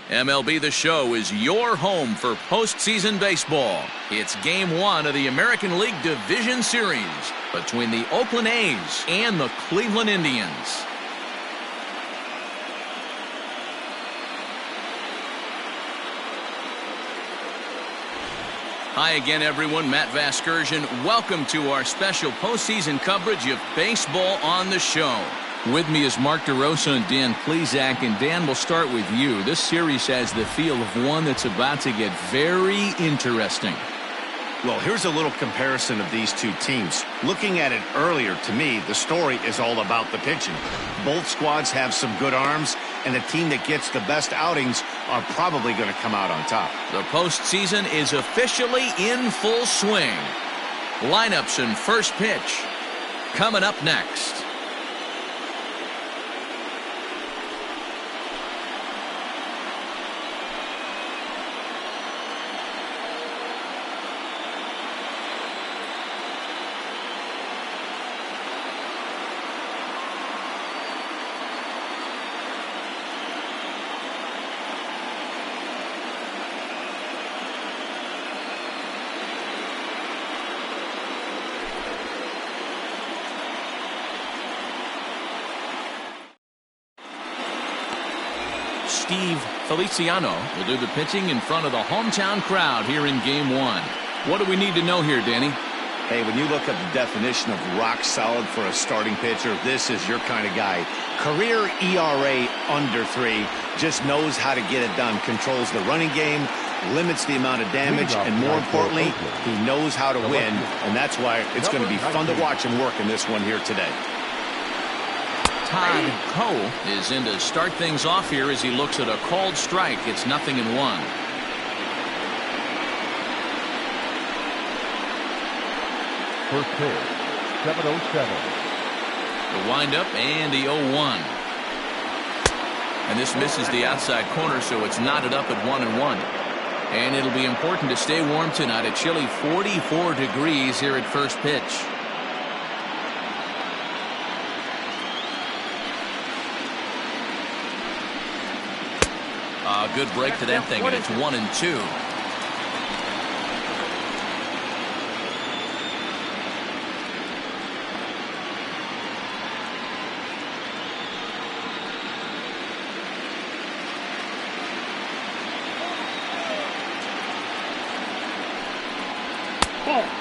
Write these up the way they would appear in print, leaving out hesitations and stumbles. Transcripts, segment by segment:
MLB The Show is your home for postseason baseball. It's Game 1 of the American League Division Series between the Oakland A's and the Cleveland Indians. Hi again, everyone. Matt Vasgersian. Welcome to our special postseason coverage of Baseball on the Show. With me is Mark DeRosa and Dan Plesac. And Dan, we'll start with you. This series has the feel of one that's about to get very interesting. Well, here's a little comparison of these two teams. Looking at it earlier, to me, the story is all about the pitching. Both squads have some good arms, and the team that gets the best outings are probably going to come out on top. The postseason is officially in full swing. Lineups and first pitch coming up next. Steve Feliciano will do the pitching in front of the hometown crowd here in Game 1. What do we need to know here, Danny? Hey, when you look at the definition of rock solid for a starting pitcher, this is your kind of guy. Career ERA under 3, just knows how to get it done, controls the running game, limits the amount of damage, and more importantly, he knows how to win, and that's why it's going to be fun to watch him work in this one here today. Todd Cole is in to start things off here as he looks at a called strike. It's 0-1. First pitch, 7:07. The windup and the 0-1. And this misses the outside corner, so it's knotted up at 1-1. And it'll be important to stay warm tonight. A chilly 44 degrees here at first pitch. Good break to that thing, and it's 1-2.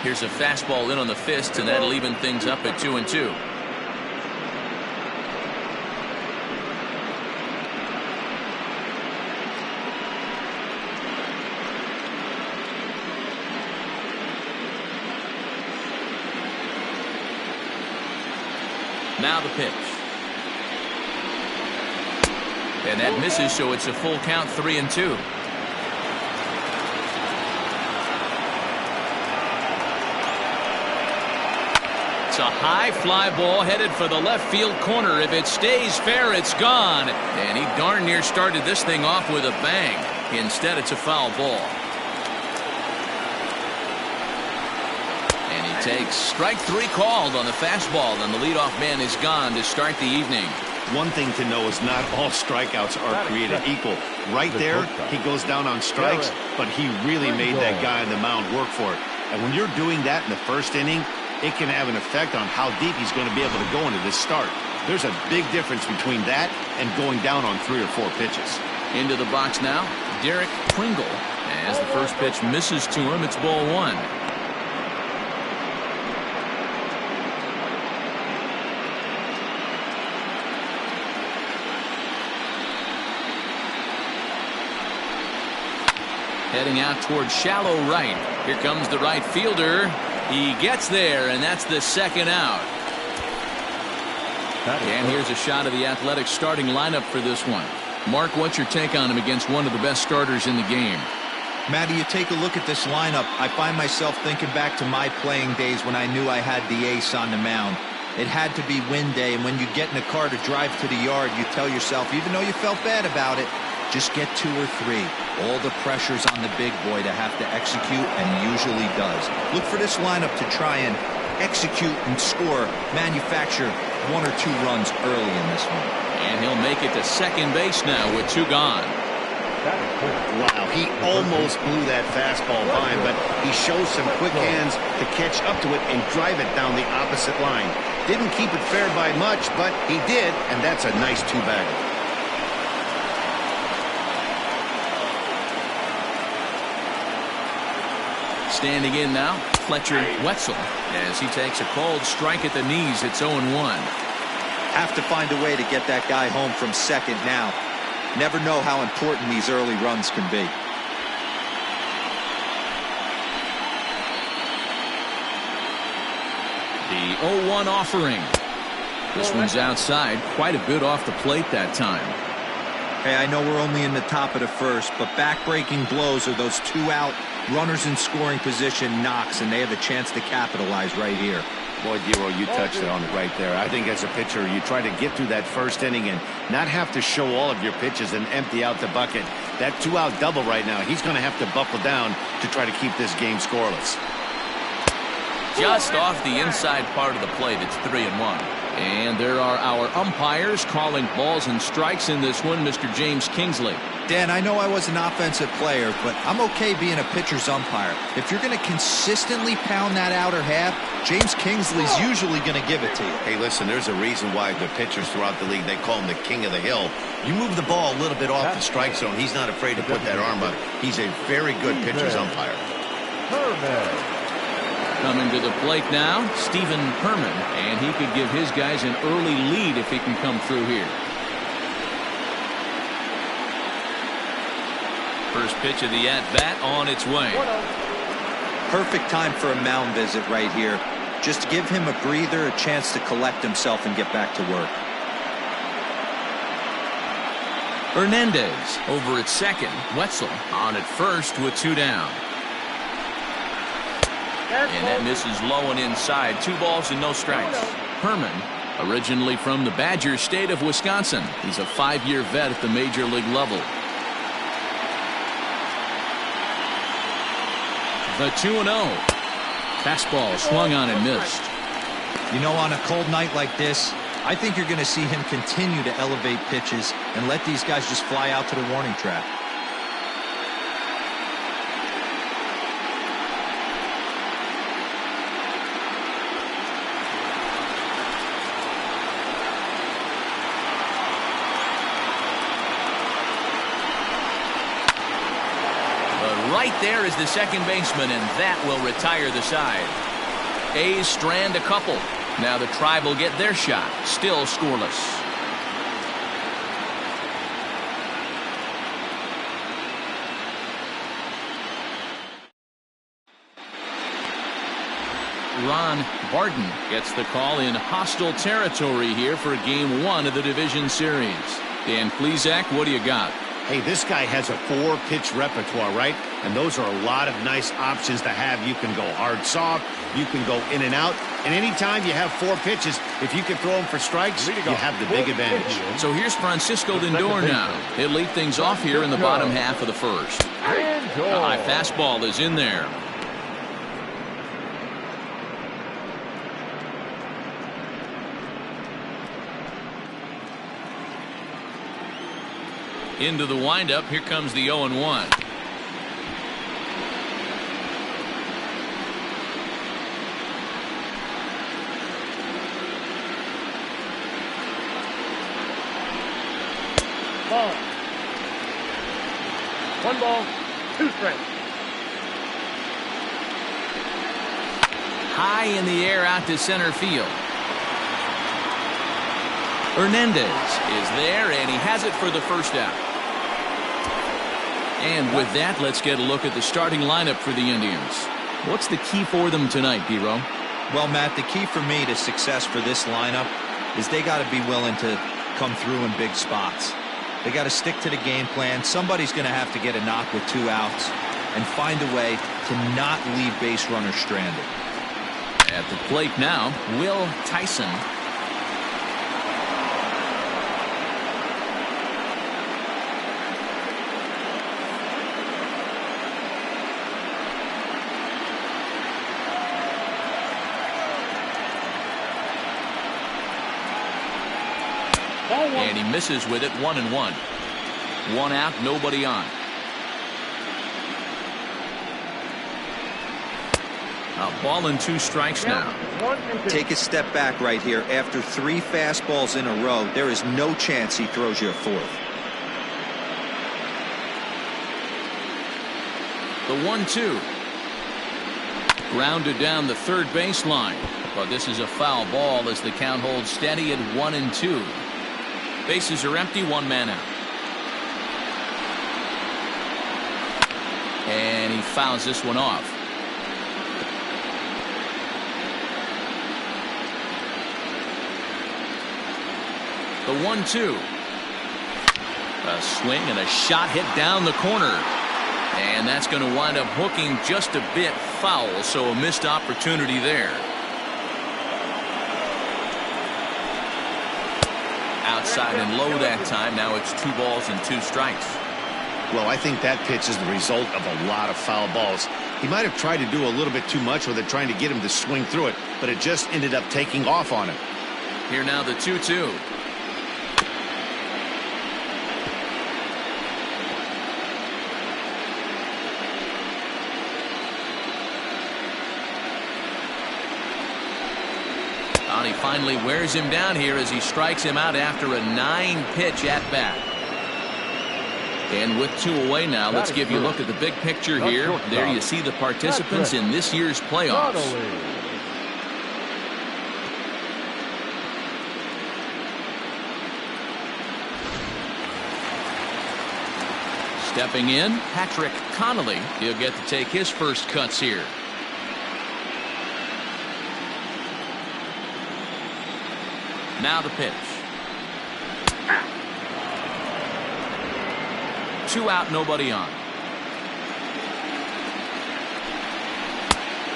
Here's a fastball in on the fist, and that'll even things up at 2-2. Now the pitch. And that misses, so it's a full count, 3-2. It's a high fly ball headed for the left field corner. If it stays fair, it's gone. And he darn near started this thing off with a bang. Instead, it's a foul ball. Takes strike 3 called on the fastball, and the leadoff man is gone to start the evening. One thing to know is not all strikeouts are created equal. Right there, he goes down on strikes, but he really made that guy on the mound work for it. And when you're doing that in the first inning, it can have an effect on how deep he's going to be able to go into this start. There's a big difference between that and going down on 3 or 4 pitches. Into the box now, Derek Pringle. As the first pitch misses to him, it's ball 1. Heading out towards shallow right. Here comes the right fielder. He gets there, and that's the second out. And here's a shot of the Athletics starting lineup for this one. Mark, what's your take on him against one of the best starters in the game? Matty, you take a look at this lineup. I find myself thinking back to my playing days when I knew I had the ace on the mound. It had to be win day, and when you get in a car to drive to the yard, you tell yourself, even though you felt bad about it, just get 2 or 3. All the pressure's on the big boy to have to execute, and he usually does. Look for this lineup to try and execute and score, manufacture 1 or 2 runs early in this one. And he'll make it to second base now with 2 gone. Wow, he almost blew that fastball by him, but he shows some quick hands to catch up to it and drive it down the opposite line. Didn't keep it fair by much, but he did, and that's a nice two-bagger. Standing in now, Fletcher Wetzel, as he takes a cold strike at the knees. It's 0-1. Have to find a way to get that guy home from second now. Never know how important these early runs can be. The 0-1 offering. This one's outside, quite a bit off the plate that time. Hey, I know we're only in the top of the first, but back-breaking blows are those two-out runners in scoring position knocks, and they have a chance to capitalize right here. Boy, Dero, you touched it on it right there. I think as a pitcher, you try to get through that first inning and not have to show all of your pitches and empty out the bucket. That two-out double right now, he's going to have to buckle down to try to keep this game scoreless. Just off the inside part of the plate, it's 3-1. And there are our umpires calling balls and strikes in this one, Mr. James Kingsley. Dan, I know I was an offensive player, but I'm okay being a pitcher's umpire. If you're going to consistently pound that outer half, James Kingsley's usually going to give it to you. Hey, listen, there's a reason why the pitchers throughout the league, they call him the king of the hill. You move the ball a little bit off the strike zone, he's not afraid to put that arm up. He's a very good pitcher's umpire. Coming to the plate now, Stephen Herman, and he could give his guys an early lead if he can come through here. First pitch of the at-bat on its way. Perfect time for a mound visit right here. Just to give him a breather, a chance to collect himself and get back to work. Hernandez over at second. Wetzel on at first with 2 down. And that misses low and inside. 2 balls and no strikes. Herman, originally from the Badger State of Wisconsin. He's a 5-year vet at the major league level. The 2-0. Fastball swung on and missed. You know, on a cold night like this, I think you're going to see him continue to elevate pitches and let these guys just fly out to the warning track. Right there is the second baseman, and that will retire the side. A's strand a couple. Now the Tribe will get their shot. Still scoreless. Ron Barton gets the call in hostile territory here for Game 1 of the Division Series. Dan Plesac, what do you got? Hey, this guy has a 4-pitch repertoire, right? And those are a lot of nice options to have. You can go hard, soft. You can go in and out. And anytime you have 4 pitches, if you can throw them for strikes, you have the big advantage. So here's Francisco Lindor now. He'll lead things off here in the bottom half of the first. A high fastball is in there. Into the windup. Here comes the 0-1. Ball. 1 ball, 2 strikes. High in the air out to center field. Hernandez is there, and he has it for the first out. And with that, let's get a look at the starting lineup for the Indians. What's the key for them tonight, Dero? Well, Matt, the key for me to success for this lineup is they got to be willing to come through in big spots. They got to stick to the game plan. Somebody's going to have to get a knock with 2 outs and find a way to not leave base runners stranded. At the plate now, Will Tyson. And he misses with it. 1-1. One out, nobody on. A ball and 2 strikes now. 1 and 2. Take a step back right here. After 3 fastballs in a row, there is no chance he throws you a 4th. The 1-2. Grounded down the third baseline. But this is a foul ball as the count holds steady at 1 and 2. Bases are empty, 1 man out. And he fouls this one off. The 1-2. A swing and a shot hit down the corner. And that's going to wind up hooking just a bit foul, so a missed opportunity there. Outside and low that time. Now it's 2 balls and 2 strikes. Well, I think that pitch is the result of a lot of foul balls. He might have tried to do a little bit too much with it, trying to get him to swing through it, but it just ended up taking off on him. Here now the 2-2. He finally wears him down here as he strikes him out after a 9-pitch at bat. And with 2 away now, let's give you a look at the big picture here. There you see the participants in this year's playoffs. Stepping in, Patrick Connolly. He'll get to take his first cuts here. Now the pitch. 2 out, nobody on.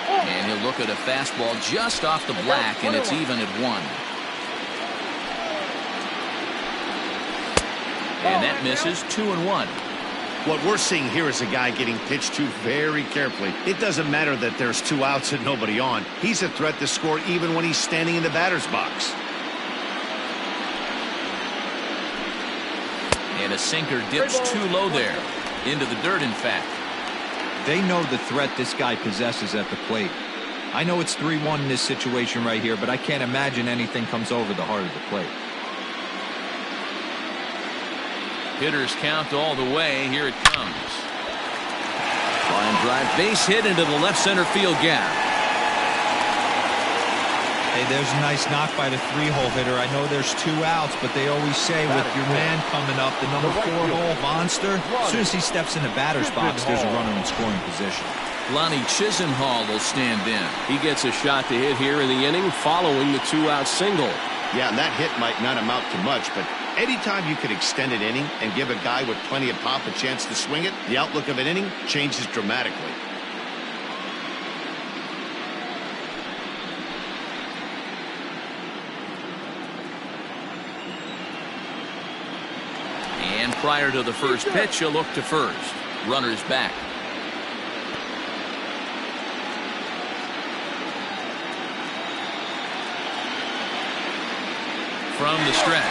And he'll look at a fastball just off the black, and it's even at 1. And that misses. 2-1. What we're seeing here is a guy getting pitched to very carefully. It doesn't matter that there's 2 outs and nobody on. He's a threat to score even when he's standing in the batter's box. And a sinker dips too low there. Into the dirt, in fact. They know the threat this guy possesses at the plate. I know it's 3-1 in this situation right here, but I can't imagine anything comes over the heart of the plate. Hitters count all the way. Here it comes. Line drive, base hit into the left center field gap. Hey, there's a nice knock by the 3-hole hitter. I know there's 2 outs, but they always say with your man coming up, the number 4-hole monster, as soon as he steps in the batter's box, there's a runner in scoring position. Lonnie Chisenhall will stand in. He gets a shot to hit here in the inning following the 2-out single. Yeah, and that hit might not amount to much, but anytime you can extend an inning and give a guy with plenty of pop a chance to swing it, the outlook of an inning changes dramatically. And prior to the first pitch, he'll look to first. Runner's back. From the stretch,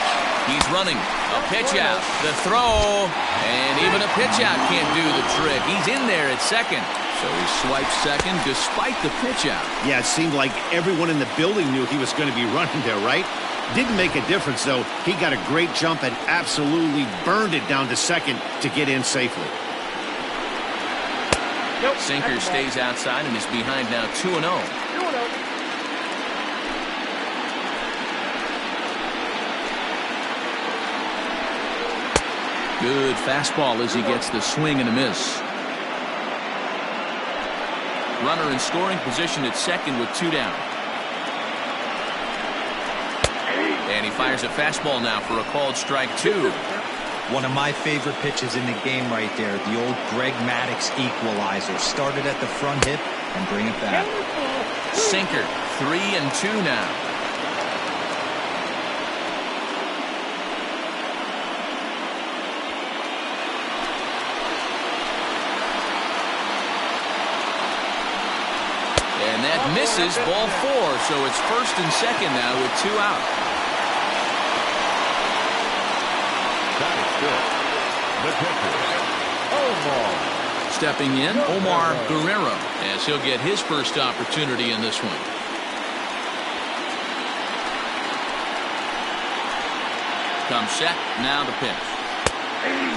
he's running. A pitch out, the throw, and even a pitch out can't do the trick. He's in there at second. So he swipes second despite the pitch out. Yeah, it seemed like everyone in the building knew he was going to be running there, right? Didn't make a difference, though. He got a great jump and absolutely burned it down to second to get in safely. Sinker stays outside and is behind now 2-0. Good fastball as he gets the swing and a miss. Runner in scoring position at second with 2 down. And he fires a fastball now for a called strike 2. One of my favorite pitches in the game right there, the old Greg Maddux equalizer. Started at the front hip and bring it back. Sinker, 3-2 now. And that misses, ball 4, so it's first and second now with 2 out. The pitcher, Omar. Stepping in, Omar Guerrero, as he'll get his first opportunity in this one. Comes set, now the pitch.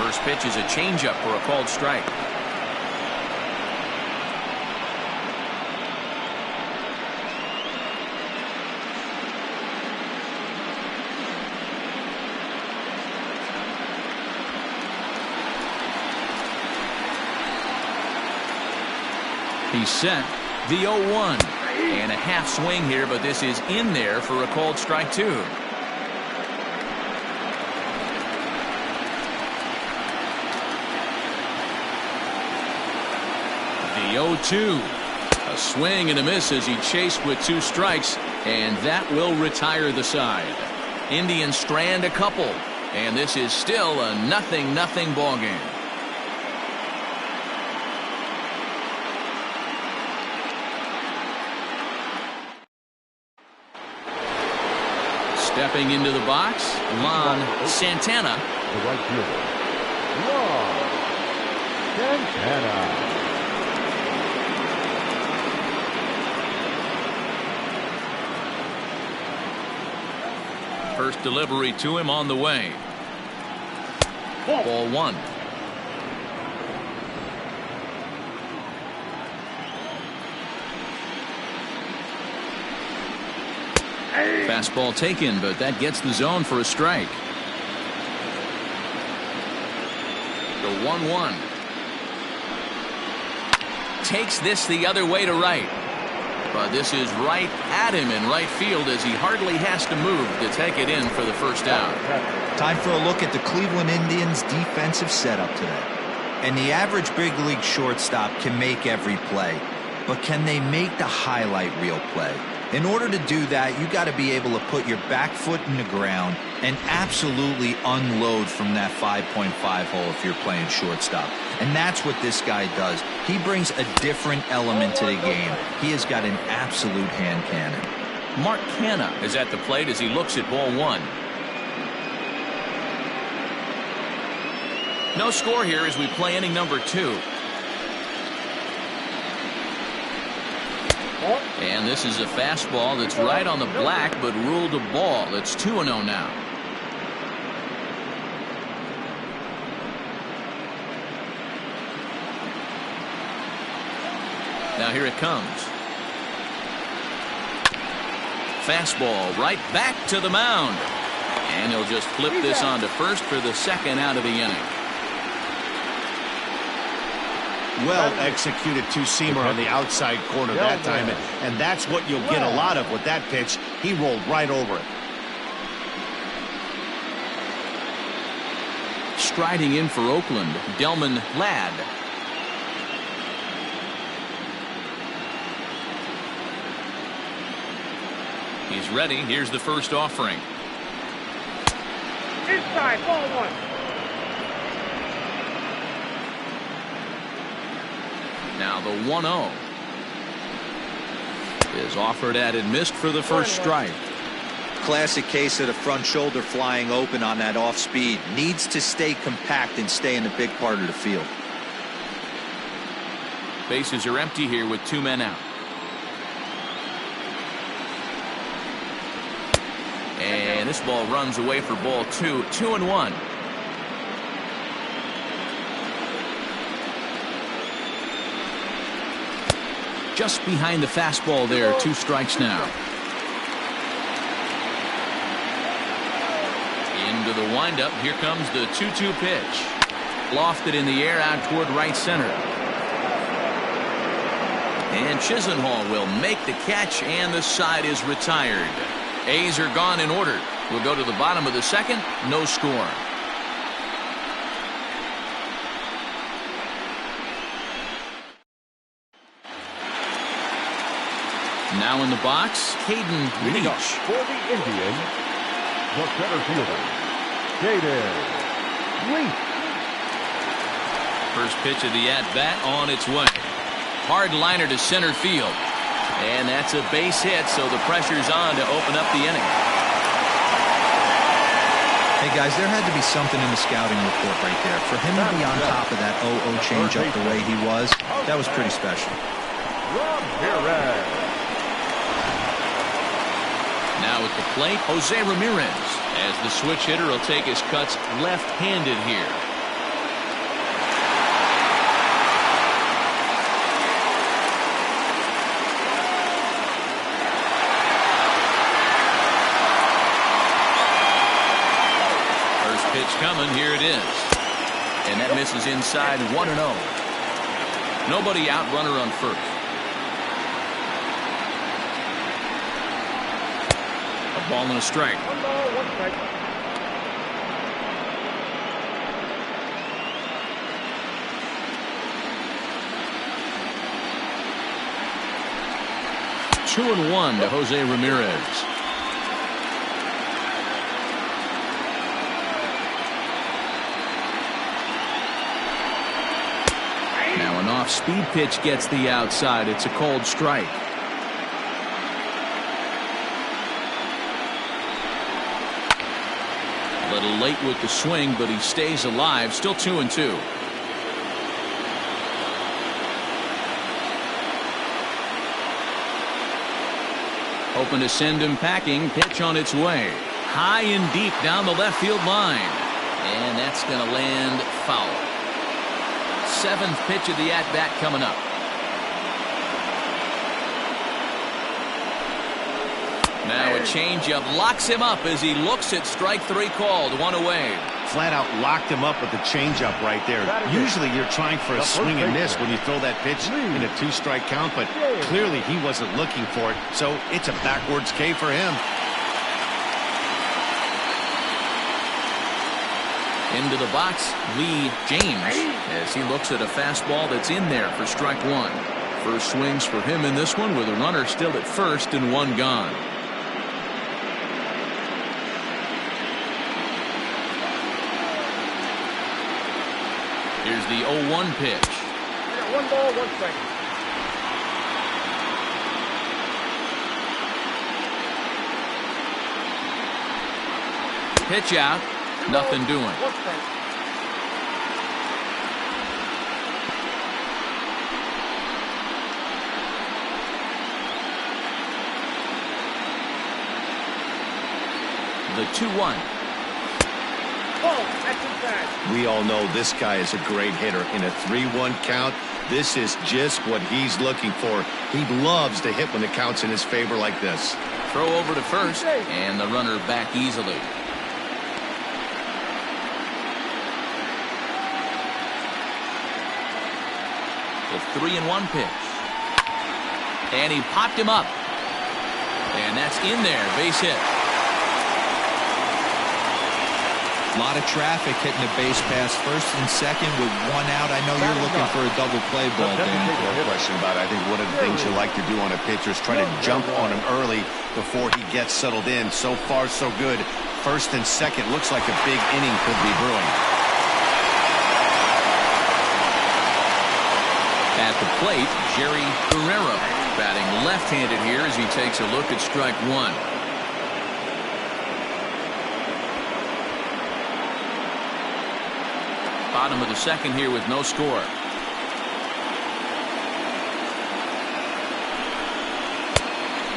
First pitch is a changeup for a called strike. He's set. The 0-1. And a half swing here, but this is in there for a called strike two. The 0-2. A swing and a miss as he chased with two strikes, and that will retire the side. Indians strand a couple, and this is still a 0-0 ball game. Stepping into the box, Lon Santana. The right fielder, Lon Santana. First delivery to him on the way. Ball one. Fastball taken, but that gets the zone for a strike. The 1-1. Takes this the other way to right. But this is right at him in right field as he hardly has to move to take it in for the first out. Time for a look at the Cleveland Indians' defensive setup today. And the average big league shortstop can make every play. But can they make the highlight reel play? In order to do that, you got to be able to put your back foot in the ground and absolutely unload from that 5.5 hole if you're playing shortstop. And that's what this guy does. He brings a different element to the game. He has got an absolute hand cannon. Mark Canha is at the plate as he looks at ball one. No score here as we play inning number 2. And this is a fastball that's right on the black but ruled a ball. It's 2-0 now. Now here it comes. Fastball right back to the mound. And he'll just flip this on to first for the second out of the inning. Well executed two-seamer on the outside corner that time, and that's what you'll get a lot of with that pitch. He rolled right over it. Striding in for Oakland, Delman Ladd. He's ready. Here's the first offering. Inside, ball one. Now the 1-0 is offered at and missed for the first strike. Classic case of the front shoulder flying open on that off speed. Needs to stay compact and stay in the big part of the field. Bases are empty here with 2 men out. And this ball runs away for ball 2. 2-1. Just behind the fastball there. 2 strikes now. Into the windup. Here comes the 2-2 pitch. Lofted in the air out toward right center. And Chisenhall will make the catch, and the side is retired. A's are gone in order. We'll go to the bottom of the second. No score. Now in the box, Caden Leading Leach. up for the Indians, the center fielder, Caden Leach. First pitch of the at-bat on its way. Hard liner to center field. And that's a base hit, so the pressure's on to open up the inning. Hey, guys, there had to be something in the scouting report right there. For him to be on top of that 0-0 changeup the way he was, that was pretty special. Now at the plate, Jose Ramirez, as the switch hitter will take his cuts left-handed here. Pitch coming, here it is. And that misses inside 1-0. Nobody out, runner on first. A ball and a strike. 1 ball, 1 strike. Two and 1 to Jose Ramirez. Now an off-speed pitch gets the outside. It's a cold strike. A little late with the swing, but he stays alive. Still 2-2. Hoping to send him packing. Pitch on its way. High and deep down the left field line. And that's going to land foul. 7th pitch of the at-bat coming up. Now a changeup locks him up as he looks at strike 3 called. 1 away. Flat out locked him up with the changeup right there. Usually you're trying for a swing and miss when you throw that pitch in a 2-strike count, but clearly he wasn't looking for it, so it's a backwards K for him. Into the box, Lee James, as he looks at a fastball that's in there for strike 1. First swings for him in this one with a runner still at first and 1 gone. Here's the 0-1 pitch. 1 ball, 1 strike. Pitch out. Nothing doing. 1 strike. The 2-1. Ball, that's inside. We all know this guy is a great hitter. In a 3-1 count, this is just what he's looking for. He loves to hit when the count's in his favor like this. Throw over to first, and the runner back easily. The 3-1 pitch. And he popped him up. And that's in there. Base hit. A lot of traffic hitting the base pass first and second with 1 out. I know you're looking for a double play ball, Dan. No question about it. I think one of the things you like to do on a pitcher is try to jump on him early before he gets settled in. So far, so good. First and second looks like a big inning could be brewing. At the plate, Jerry Guerrero batting left-handed here as he takes a look at strike 1. Bottom of the second here with no score.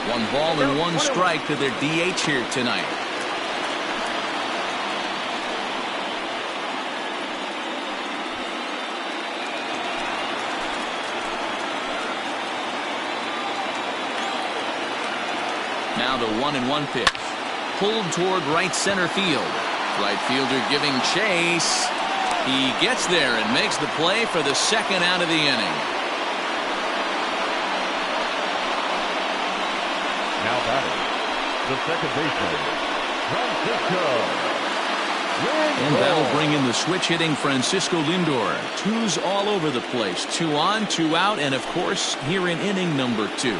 1 ball and 1 strike to their DH here tonight. Now the 1-1 pitch. Pulled toward right center field. Right fielder giving chase. He gets there and makes the play for the 2nd out of the inning. Now batting, the second baseman, Francisco Lindor. And that'll bring in the switch hitting Francisco Lindor. 2s all over the place. 2 on, 2 out, and of course here in inning number 2.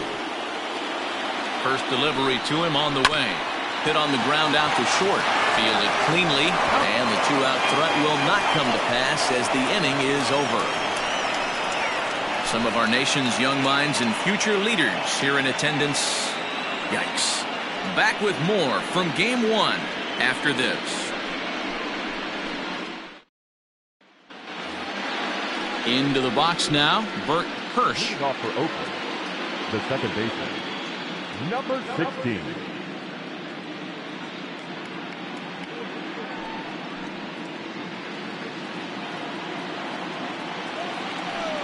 First delivery to him on the way. Hit on the ground out to short. Fielded cleanly, and the 2-out threat will not come to pass as the inning is over. Some of our nation's young minds and future leaders here in attendance. Yikes. Back with more from Game 1 after this. Into the box now, Bert Hirsch. Leading off for Oakland, the second baseman, number 16.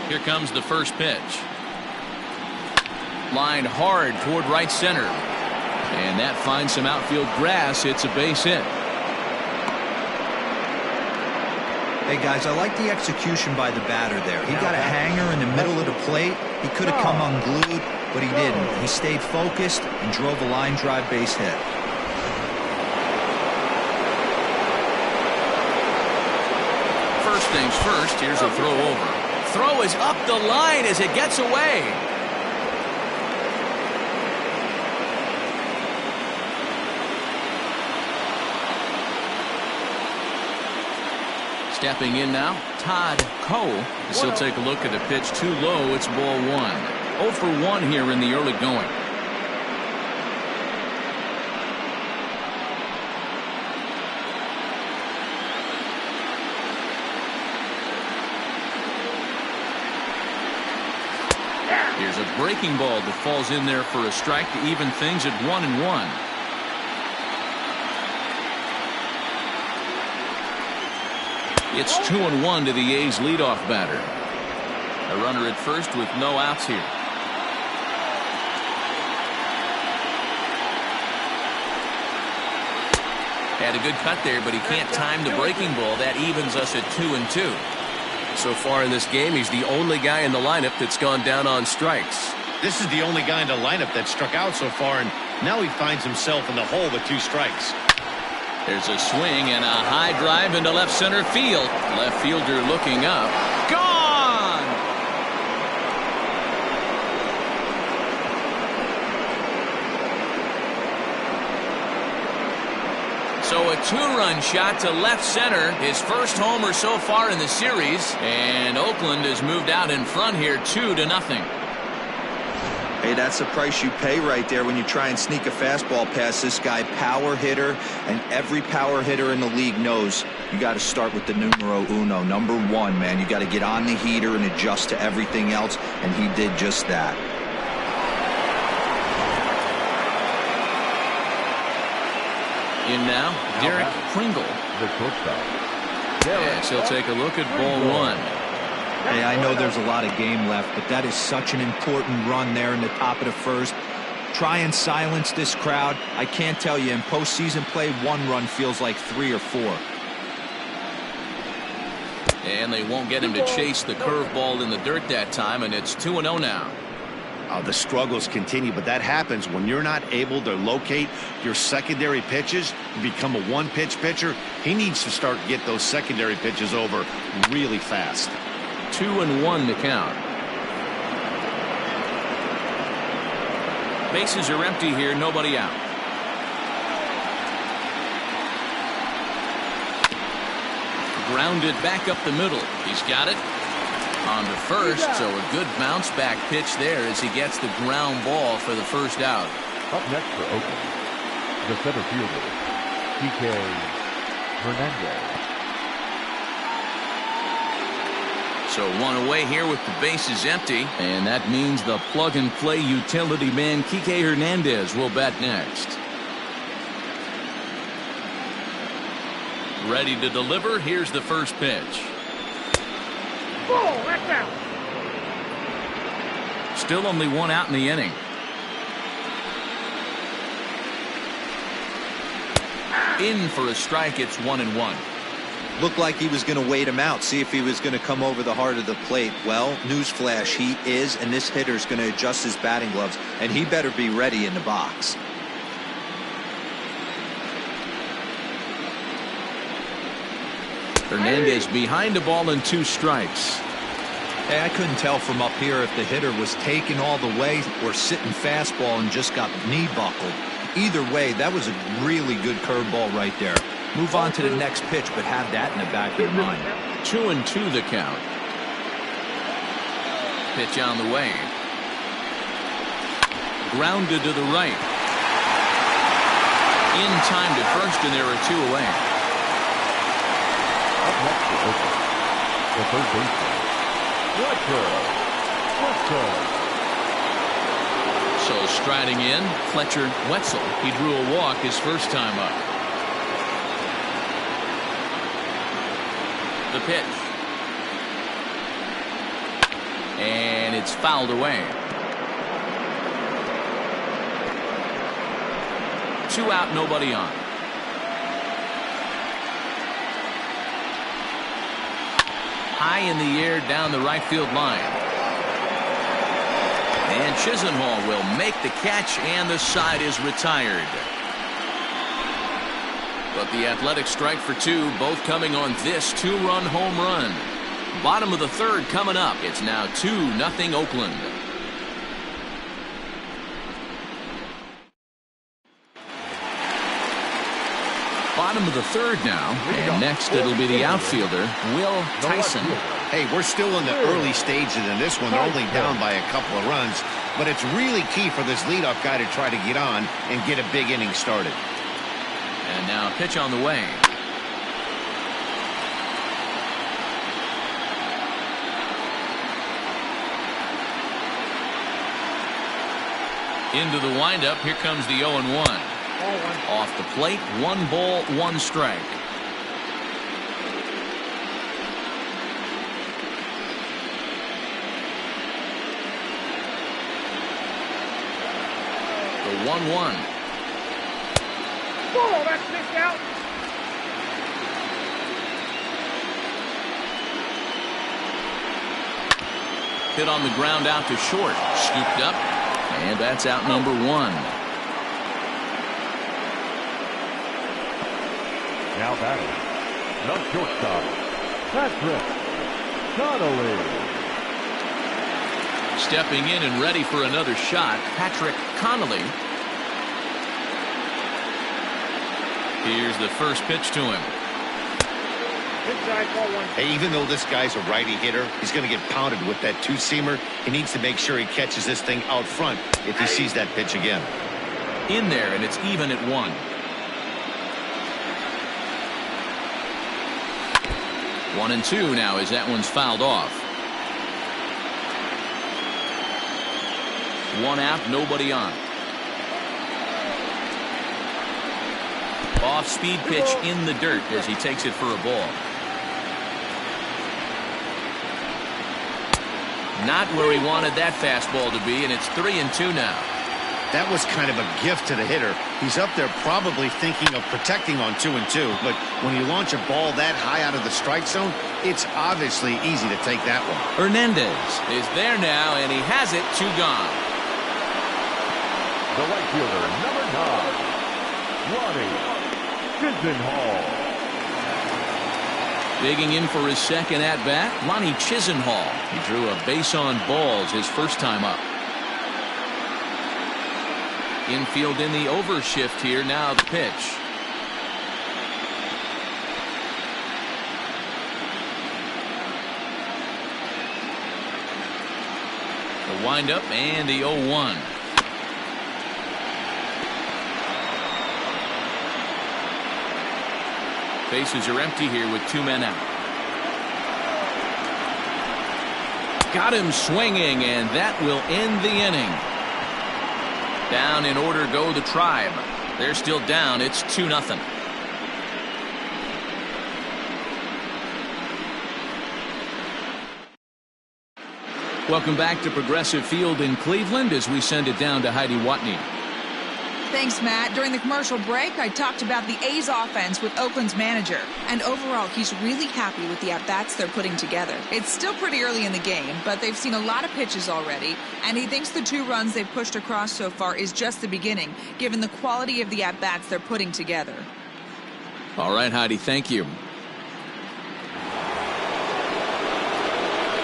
Here comes the first pitch. Lined hard toward right center. And that finds some outfield grass. It's a base hit. Hey, guys, I like the execution by the batter there. He got a hanger in the middle of the plate. He could have come unglued, but he didn't. He stayed focused and drove a line drive base hit. First things first, here's a throw over. Throw is up the line as it gets away. Stepping in now, Todd Cole. As he'll take a look at the pitch too low. It's ball one. 0 for 1 here in the early going. Here's a breaking ball that falls in there for a strike to even things at 1-1. It's 2-1 to the A's leadoff batter. A runner at first with no outs here. Had a good cut there, but he can't time the breaking ball. That evens us at 2-2. So far in this game, he's the only guy in the lineup that's gone down on strikes. This is the only guy in the lineup that struck out so far, and now he finds himself in the hole with 2 strikes. There's a swing and a high drive into left center field. Left fielder looking up. Gone! So a 2-run shot to left center. His first homer so far in the series. And Oakland has moved out in front here 2-0. Hey, that's the price you pay right there when you try and sneak a fastball past this guy. Power hitter, and every power hitter in the league knows you got to start with the numero uno, number 1, man. You got to get on the heater and adjust to everything else, and he did just that. In now, Derek Pringle. The shortstop. Yes, he'll take a look at ball 1. Hey, I know there's a lot of game left, but that is such an important run there in the top of the first. Try and silence this crowd. I can't tell you, in postseason play, 1 run feels like 3 or 4. And they won't get him to chase the curveball in the dirt that time, and it's 2-0 now. The struggles continue, but that happens when you're not able to locate your secondary pitches. You become a 1-pitch pitcher. He needs to start to get those secondary pitches over really fast. 2-1 to count. Bases are empty here, nobody out. Grounded back up the middle. He's got it. On to first, so a good bounce back pitch there as he gets the ground ball for the first out. Up next for Oakland, the center fielder, Kike Hernandez. So 1 away here with the bases empty, and that means the plug-and-play utility man Kike Hernandez will bat next. Ready to deliver. Here's the first pitch. Ball, that's out. Still only 1 out in the inning. In for a strike. It's 1-1. Looked like he was going to wait him out, see if he was going to come over the heart of the plate. Well, newsflash, he is, and this hitter's going to adjust his batting gloves, and he better be ready in the box. Hernandez behind the ball and 2 strikes. Hey, I couldn't tell from up here if the hitter was taking all the way or sitting fastball and just got knee buckled. Either way, that was a really good curveball right there. Move on to the next pitch, but have that in the back of your mind. 2-2 the count. Pitch on the way. Grounded to the right. In time to first, and there are 2 away. Up next for Oakland, the third baseman, So striding in, Fletcher Wetzel. He drew a walk his first time up. The pitch. And it's fouled away. 2 out, nobody on. High in the air down the right field line. And Chisenhall will make the catch, and the side is retired. But the Athletics strike for 2, both coming on this 2-run home run. Bottom of the 3rd coming up. It's now 2-0 Oakland. Bottom of the 3rd now, and next it'll be the outfielder, Will Tyson. Hey, we're still in the early stages in this one. They're only down by a couple of runs, but it's really key for this leadoff guy to try to get on and get a big inning started. And now a pitch on the way. Into the windup. Here comes the 0-1. Off the plate, 1 ball, 1 strike. The 1-1. Whoa, that's missed out. Hit on the ground out to short. Scooped up. And that's out number 1. Now batting, the shortstop, Patrick Connolly. Stepping in and ready for another shot, Patrick Connolly. Here's the first pitch to him. Inside, ball 1. Hey, even though this guy's a righty hitter, he's going to get pounded with that 2-seamer. He needs to make sure he catches this thing out front if he sees that pitch again. In there, and it's even at 1. 1-2 now as that one's fouled off. 1 out, nobody on. Off-speed pitch in the dirt as he takes it for a ball. Not where he wanted that fastball to be, and it's 3-2 now. That was kind of a gift to the hitter. He's up there probably thinking of protecting on 2-2, but when you launch a ball that high out of the strike zone, it's obviously easy to take that one. Hernandez is there now, and he has it. 2 gone. The right fielder, number 9, Ronnie Chisenhall. Digging in for his second at-bat, Ronnie Chisenhall. He drew a base on balls his first time up. Infield in the overshift here. Now the pitch. The windup and the 0-1. Bases are empty here with 2 men out. Got him swinging, and that will end the inning. Down in order go the Tribe. They're still down. It's 2-0. Welcome back to Progressive Field in Cleveland as we send it down to Heidi Watney. Thanks, Matt. During the commercial break, I talked about the A's offense with Oakland's manager. And overall, he's really happy with the at-bats they're putting together. It's still pretty early in the game, but they've seen a lot of pitches already. And he thinks the 2 runs they've pushed across so far is just the beginning, given the quality of the at-bats they're putting together. All right, Heidi, thank you. To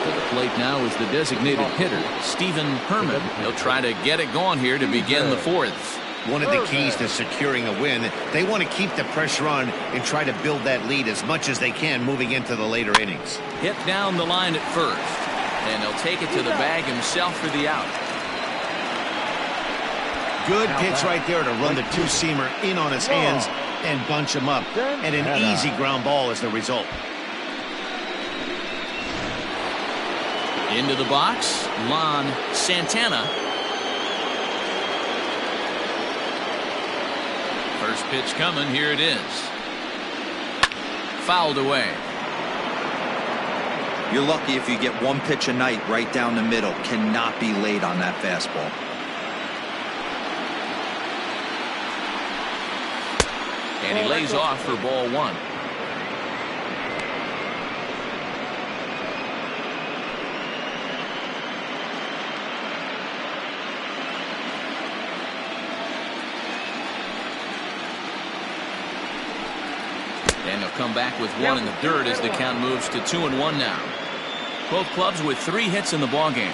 the plate now is the designated hitter, Stephen Herman. He'll try to get it going here to begin the 4th. One of the keys to securing a win, they want to keep the pressure on and try to build that lead as much as they can moving into the later innings. Hit down the line at first, and he'll take it to the bag himself for the out. Good pitch right there to run the 2-seamer in on his hands and bunch him up. And an easy ground ball is the result. Into the box, Lon Santana. First pitch coming, here it is. Fouled away. You're lucky if you get one pitch a night right down the middle. Cannot be late on that fastball. And he lays off for ball one. And they'll come back with one in the dirt as the count moves to 2-1 now. Both clubs with 3 hits in the ballgame.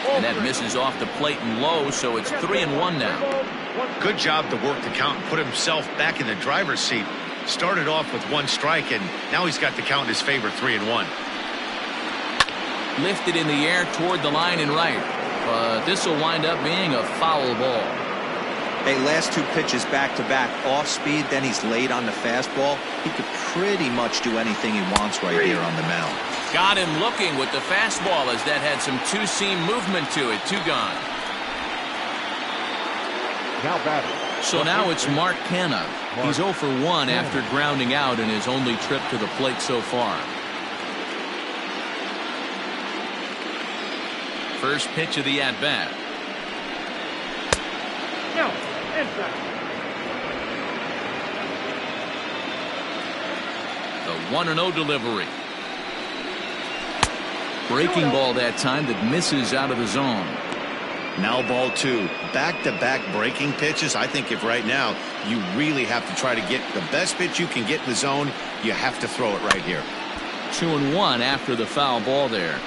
And that misses off the plate and low, so it's 3-1 now. Good job to work the count and put himself back in the driver's seat. Started off with 1 strike, and now he's got the count in his favor, 3-1. Lifted in the air toward the line and right. But this will wind up being a foul ball. Hey, last 2 pitches back-to-back, off speed, then he's late on the fastball. He could pretty much do anything he wants right here on the mound. Got him looking with the fastball as that had some two-seam movement to it. 2 gone. Now batting. So now it's Mark Canha. He's 0 for 1 after grounding out in his only trip to the plate so far. First pitch of the at-bat. No, inside. The 1-0 delivery. Breaking ball that time that misses out of the zone. Now ball 2. Back-to-back breaking pitches. I think if right now you really have to try to get the best pitch you can get in the zone, you have to throw it right here. 2-1 after the foul ball there.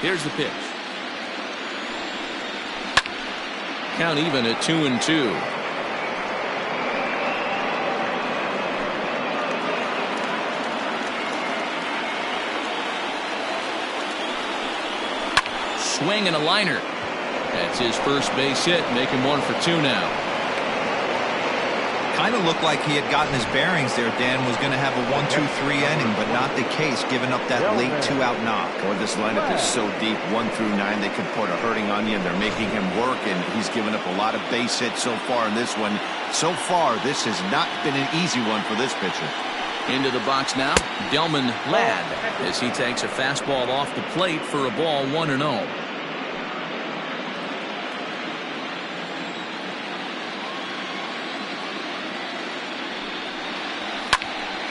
Here's the pitch. Count even at 2-2. Swing and a liner. That's his first base hit, making 1 for 2 now. Kind of looked like he had gotten his bearings there. Dan was going to have a 1-2-3 inning, but not the case, giving up that late 2-out knock. Boy, this lineup is so deep, 1 through 9. They could put a hurting on you, and they're making him work, and he's given up a lot of base hits so far in this one. So far, this has not been an easy one for this pitcher. Into the box now, Delman Ladd, as he takes a fastball off the plate for a ball 1-0.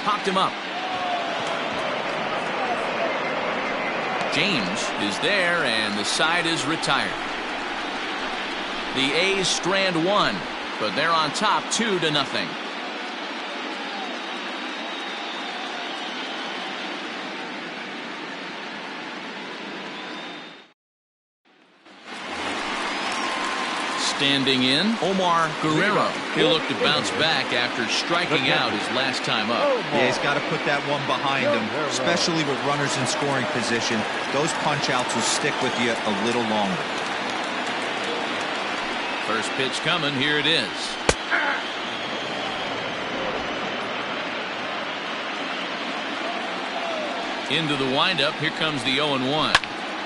Popped him up. James is there, and the side is retired. The A's strand 1, but they're on top 2-0. Standing in, Omar Guerrero. He'll look to bounce back after striking out his last time up. Yeah, he's got to put that one behind him, especially with runners in scoring position. Those punch-outs will stick with you a little longer. First pitch coming, here it is. Into the windup, here comes the 0-1.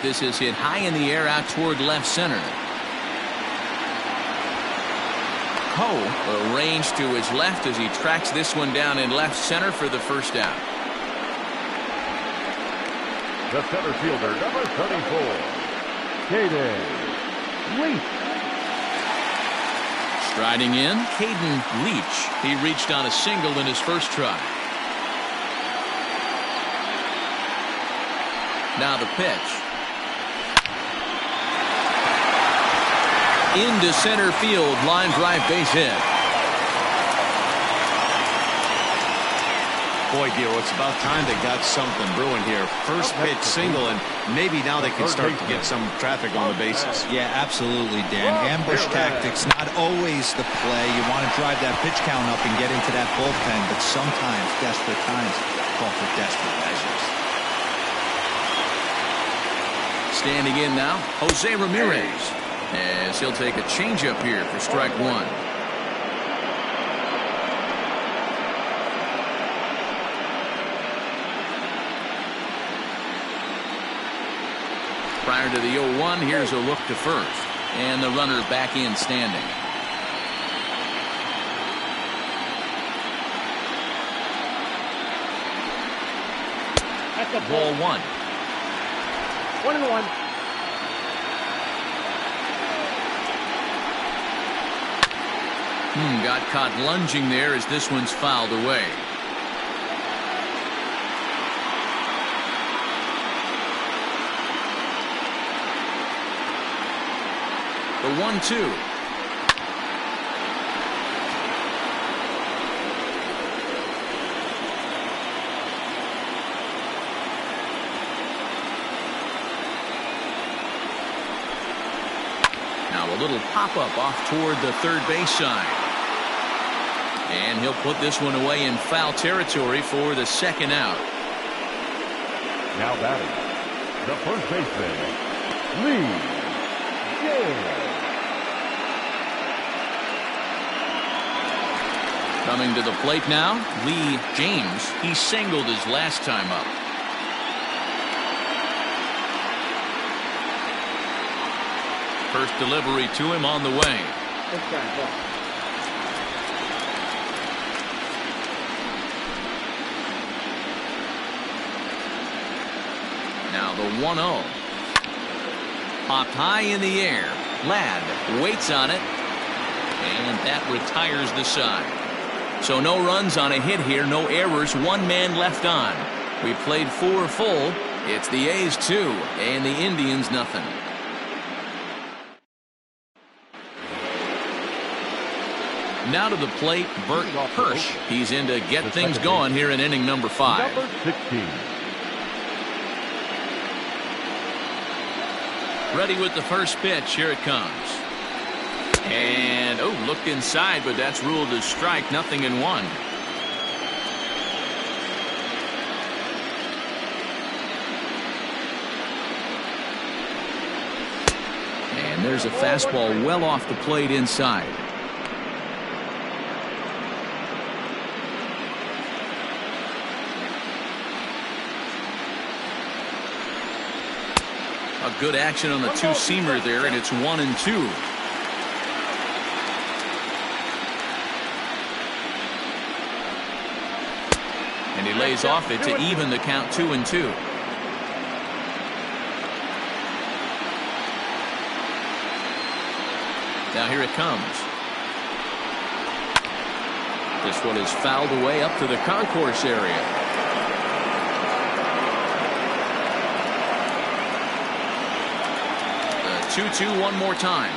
This is hit high in the air out toward left center. Cole arranged to his left as he tracks this one down in left center for the first out. The center fielder, number 34, Caden Leach. Striding in, Caden Leach. He reached on a single in his first try. Now the pitch. Into center field, line drive base hit. Boy, Giro, it's about time they got something brewing here. First pitch single, and maybe now they can start to get some traffic on the bases. Yeah, absolutely, Dan. Ambush tactics, not always the play. You want to drive that pitch count up and get into that bullpen, but sometimes desperate times call for desperate measures. Standing in now, Jose Ramirez, as he'll take a changeup here for strike 1. Prior to the 0-1, here's a look to first. And the runner back in standing. That's a Ball 1. 1-1. Got caught lunging there as this one's fouled away. The 1-2. Now a little pop-up off toward the third base side. And he'll put this one away in foul territory for the second out. Now batting, the first baseman, Lee. Coming to the plate now, Lee James. He singled his last time up. First delivery to him on the way. Inside ball. Now the 1-0. Popped high in the air. Ladd waits on it. And that retires the side. So no runs on a hit here, no errors, one man left on. We played 4 full. It's the A's 2 and the Indians nothing. Now to the plate, Bert Hirsch. He's in to get things going here in inning number 5. Number 16. Ready with the first pitch. Here it comes. And, looked inside, but that's ruled as strike. 0-1. And there's a fastball well off the plate inside. A good action on the two-seamer there, and it's 1-2. And he lays off it to even the count 2-2. Now here it comes. This one is fouled away up to the concourse area. The 2-2 one more time.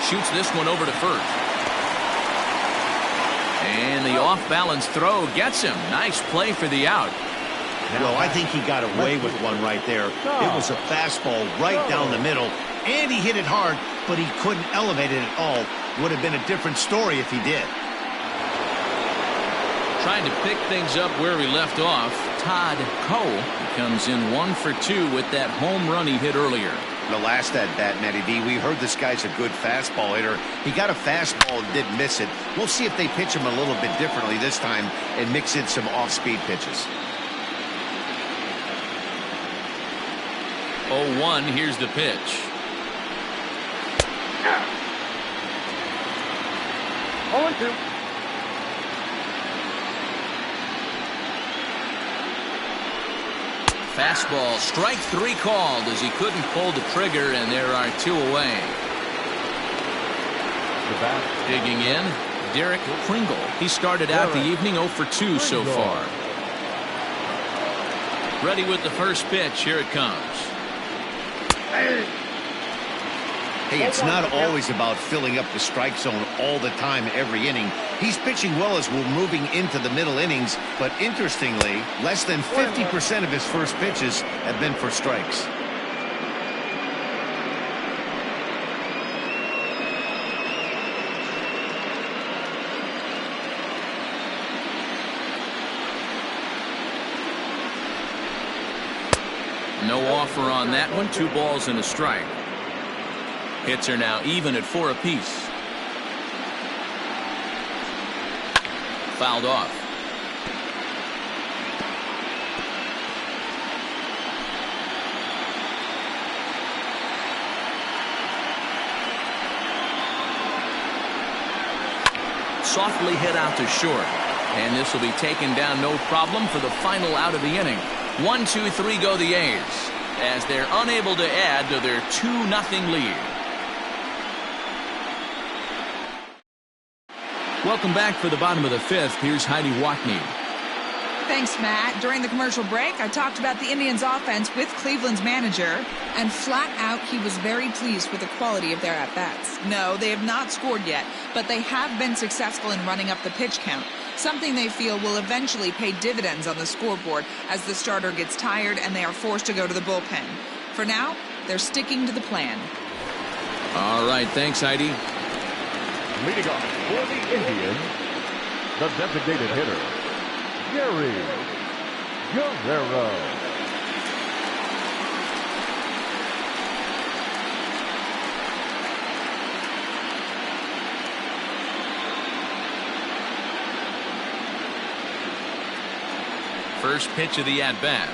Shoots this one over to first. And the off-balance throw gets him. Nice play for the out. Well, I think he got away with one right there. It was a fastball right down the middle, and he hit it hard, but he couldn't elevate it at all. Would have been a different story if he did. Trying to pick things up where we left off, Todd Cole comes in 1 for 2 with that home run he hit earlier. The last at bat, Matty D, we heard this guy's a good fastball hitter. He got a fastball and didn't miss it. We'll see if they pitch him a little bit differently this time and mix in some off-speed pitches. 0-1, here's the pitch. 0-2. Fastball, strike 3 called as he couldn't pull the trigger, and there are 2 away. Digging in, Derek Pringle. He started out the evening 0 for 2 so far. Ready with the first pitch. Here it comes. Hey, it's not always about filling up the strike zone all the time every inning. He's pitching well as we're moving into the middle innings, but interestingly, less than 50% of his first pitches have been for strikes. No offer on that one. 2 balls and a strike. Hits are now even at 4 apiece. Fouled off. softly hit out to short. And this will be taken down no problem for the final out of the inning. 1-2-3 go the A's as they're unable to add to their 2-0 lead. Welcome back for the bottom of the fifth. Here's Heidi Watney. Thanks, Matt. During the commercial break, I talked about the Indians' offense with Cleveland's manager, and flat out, he was very pleased with the quality of their at-bats. No, they have not scored yet, but they have been successful in running up the pitch count, something they feel will eventually pay dividends on the scoreboard as the starter gets tired and they are forced to go to the bullpen. For now, they're sticking to the plan. All right, thanks, Heidi. Leading off for the Indians, the designated hitter, Gary Guerrero. First pitch of the at-bat.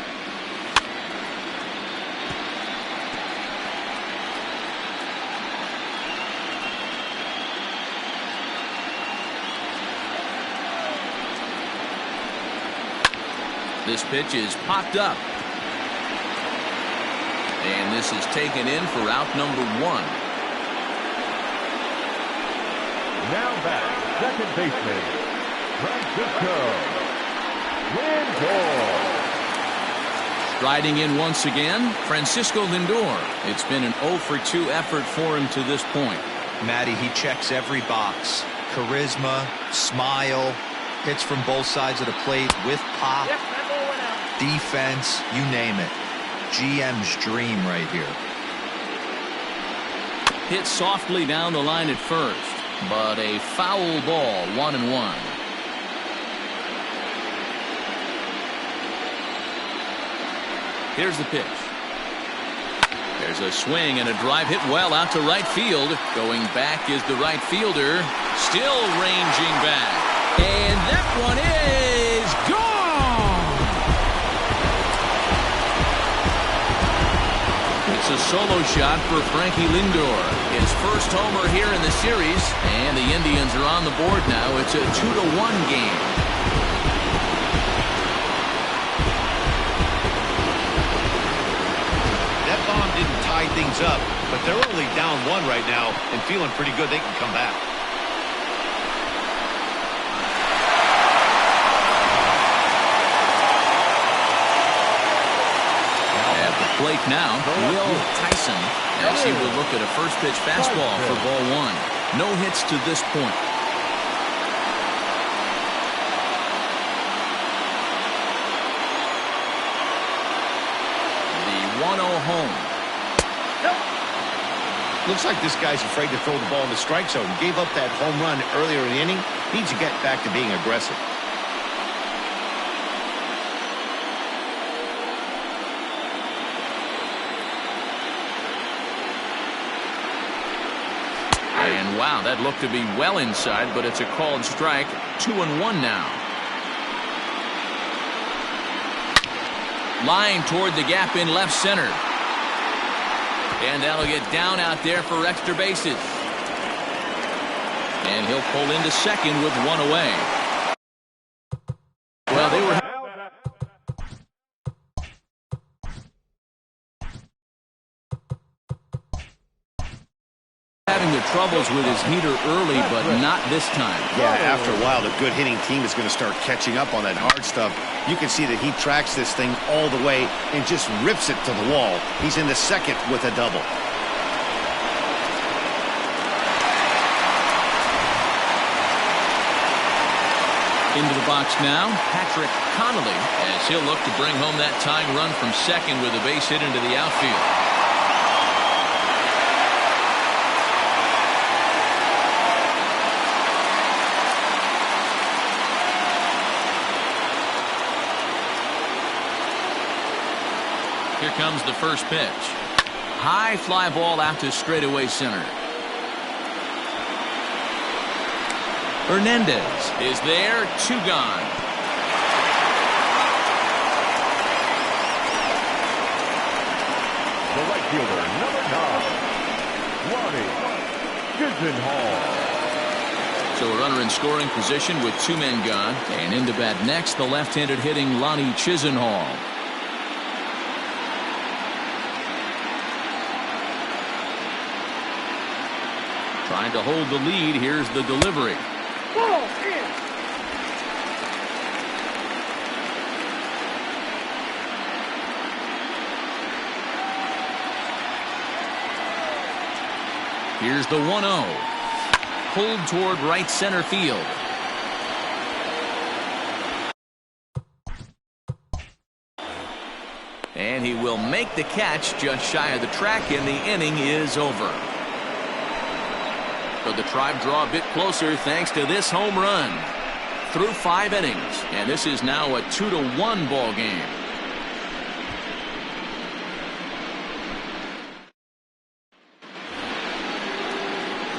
This pitch is popped up. And this is taken in for out number 1. Now back, second baseman, Francisco Lindor. Striding in once again, Francisco Lindor. It's been an 0-for-2 effort for him to this point. Matty, he checks every box. Charisma, smile, hits from both sides of the plate with pop, defense, you name it. GM's dream right here. Hit softly down the line at first, but a foul ball, 1-1. Here's the pitch. There's a swing and a drive hit well out to right field. Going back is the right fielder. Still ranging back. And that one is gone. It's a solo shot for Frankie Lindor. His first homer here in the series. And the Indians are on the board now. It's a 2-1 game. Didn't tie things up, but they're only down 1 right now and feeling pretty good they can come back. At the plate now, Will Tyson, as he will look at a first pitch fastball for ball 1. No hits to this point. The 1-0 home. Looks like this guy's afraid to throw the ball in the strike zone. Gave up that home run earlier in the inning. Needs to get back to being aggressive. And wow, that looked to be well inside, but it's a called strike. 2-1 now. Line toward the gap in left center. And that'll get down out there for extra bases. And he'll pull into second with 1 away. Well, they were having the troubles with his heater early, but not this time. Yeah, after a while, the good hitting team is going to start catching up on that hard stuff. You can see that he tracks this thing all the way and just rips it to the wall. He's in the second with a double. Into the box now, Patrick Connolly, as he'll look to bring home that tying run from second with a base hit into the outfield. Here comes the first pitch. High fly ball out to straightaway center. Hernandez is there, 2 gone. The right fielder, number 9, Ronnie Gilgenhall. So a runner in scoring position with 2 men gone. And into bat next, the left-handed hitting Lonnie Chisenhall. Trying to hold the lead. Here's the delivery. Ball in. Here's the 1-0. Pulled toward right center field. And he will make the catch just shy of the track, and the inning is over. So the Tribe draw a bit closer thanks to this home run. Through 5 innings, and this is now a 2-1 ball game.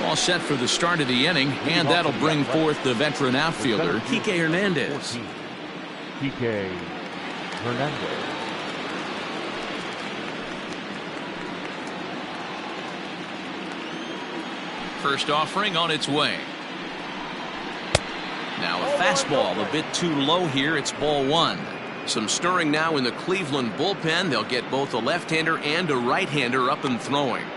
All set for the start of the inning, and that'll bring forth the veteran outfielder, Kike Hernandez. Kike Hernandez. First offering on its way. Now a fastball a bit too low here. It's ball 1. Some stirring now in the Cleveland bullpen. They'll get both a left-hander and a right-hander up and throwing.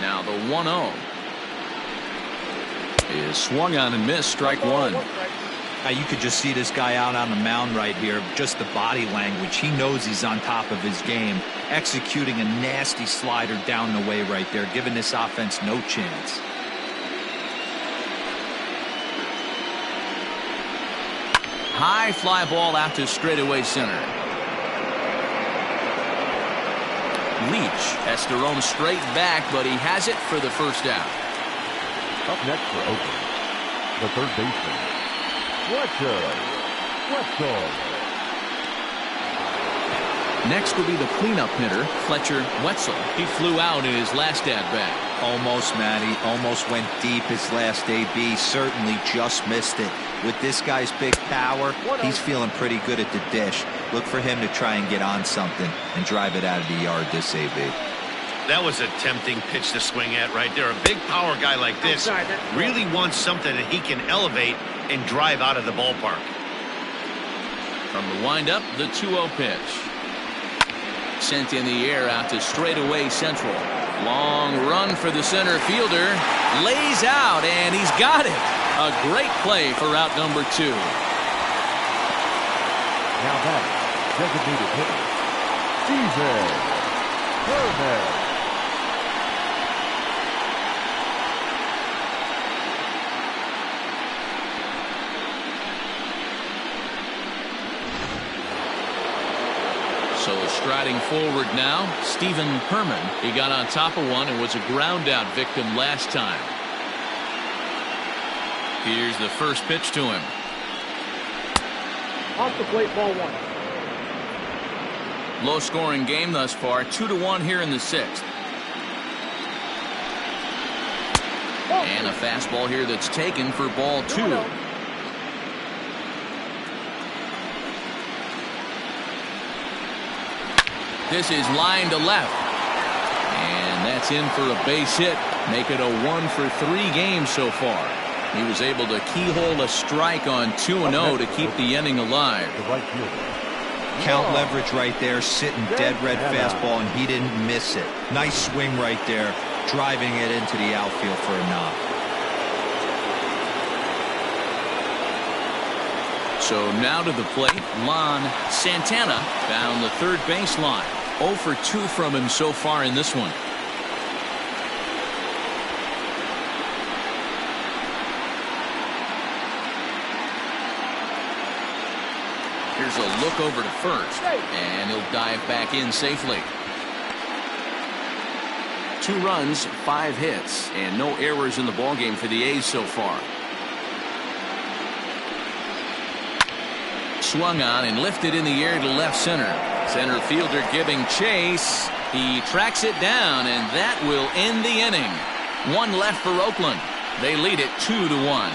Now the 1-0 is swung on and missed. Strike 1. Now you could just see this guy out on the mound right here. Just the body language. He knows he's on top of his game. Executing a nasty slider down the way right there, giving this offense no chance. High fly ball out to straightaway center. Leach has to roam straight back, but he has it for the first out. Up next for Oakland, the third baseman, Wetzel. Next will be the cleanup hitter, Fletcher Wetzel. He flew out in his last at-bat. Almost, Matty. Almost went deep his last AB. Certainly just missed it. With this guy's big power, he's feeling pretty good at the dish. Look for him to try and get on something and drive it out of the yard this AB. That was a tempting pitch to swing at right there. A big power guy like this really wants something that he can elevate and drive out of the ballpark. From the windup, the 2-0 pitch. Sent in the air out to straightaway central. Long run for the center fielder. Lays out, and he's got it. A great play for route number 2. Now that designated hitter, Steven Herman. So striding forward now, Stephen Herman. He got on top of one and was a ground out victim last time. Here's the first pitch to him. Off the plate, ball 1. Low scoring game thus far, 2-1 here in the 6th. And a fastball here that's taken for ball 2. This is line to left. And that's in for a base hit. Make it a 1-for-3 game so far. He was able to keyhole a strike on 2-0 to keep the inning alive. The right fielder. Count leverage right there, sitting dead red fastball, and he didn't miss it. Nice swing right there, driving it into the outfield for a knock. So now to the plate, Lon Santana down the third baseline. 0 for 2 from him so far in this one. Here's a look over to first, and he'll dive back in safely. 2 runs, 5 hits, and no errors in the ballgame for the A's so far. Swung on and lifted in the air to left center. Center fielder giving chase. He tracks it down, and that will end the inning. 1 left for Oakland. They lead it 2-1.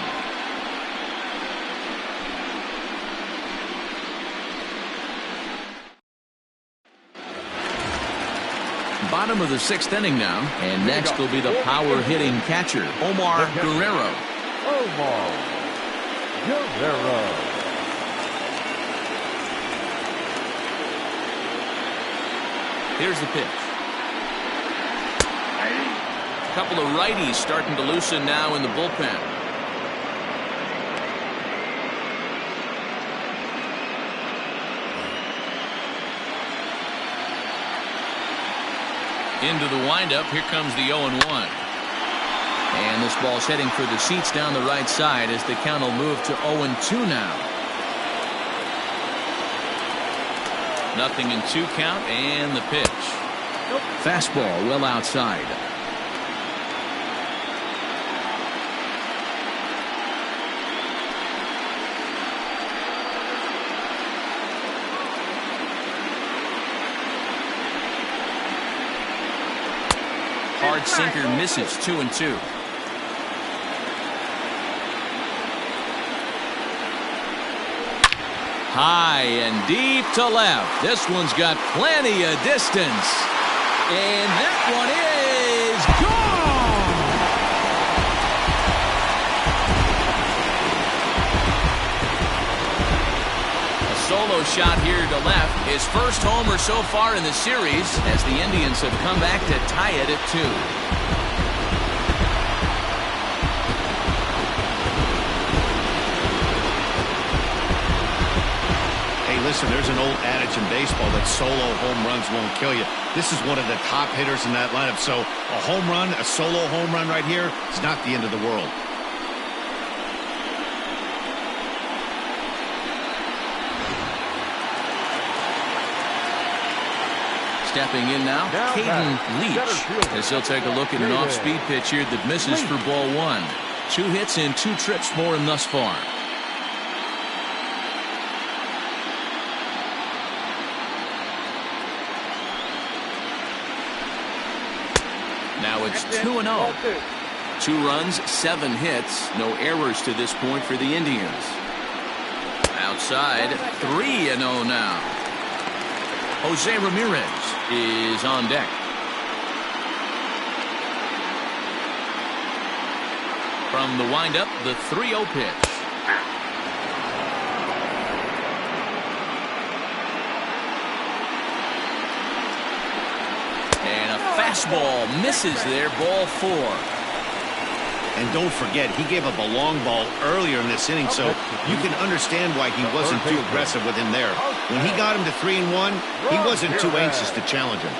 Bottom of the 6th inning now. And next will be the power-hitting catcher, Omar Guerrero. Omar Guerrero. Here's the pitch. A couple of righties starting to loosen now in the bullpen. Into the windup. Here comes the 0-1. And this ball's heading for the seats down the right side as the count will move to 0-2 now. 0-2 count and the pitch. Fastball well outside. Hard sinker misses. 2-2. High and deep to left. This one's got plenty of distance. And that one is gone. A solo shot here to left. His first homer so far in the series as the Indians have come back to tie it at 2. Listen, there's an old adage in baseball that solo home runs won't kill you. This is one of the top hitters in that lineup. So a home run, a solo home run right here is not the end of the world. Stepping in now, Caden Leach, as he'll take a look at an off-speed pitch here that misses for ball 1. 2 hits and 2 trips for him thus far. Now it's 2-0. 2 runs, 7 hits, no errors to this point for the Indians. Outside, 3-0 now. Jose Ramirez is on deck. From the windup, the 3-0 pitch. Fastball misses there, ball 4. And don't forget, he gave up a long ball earlier in this inning, so you can understand why he wasn't too aggressive with him there. When he got him to 3-1, he wasn't too anxious to challenge him.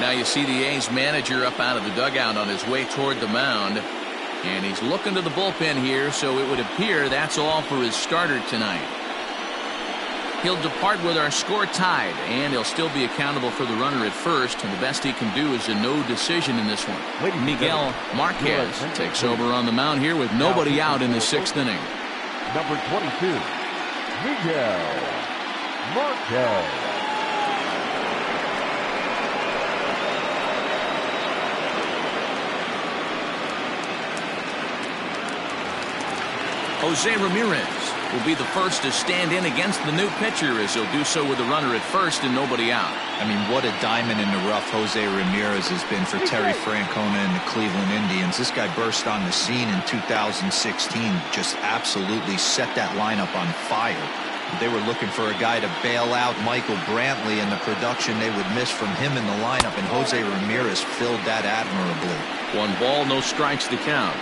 Now you see the A's manager up out of the dugout on his way toward the mound. And he's looking to the bullpen here, so it would appear that's all for his starter tonight. He'll depart with our score tied, and he'll still be accountable for the runner at first, and the best he can do is a no decision in this one. Miguel Marquez takes over on the mound here with nobody out in the 6th inning. Number 22, Miguel Marquez. Jose Ramirez will be the first to stand in against the new pitcher, as he'll do so with a runner at first and nobody out. I mean, what a diamond in the rough Jose Ramirez has been for Terry Francona and the Cleveland Indians. This guy burst on the scene in 2016, just absolutely set that lineup on fire. They were looking for a guy to bail out Michael Brantley, and the production they would miss from him in the lineup, and Jose Ramirez filled that admirably. 1 ball, no strikes to count.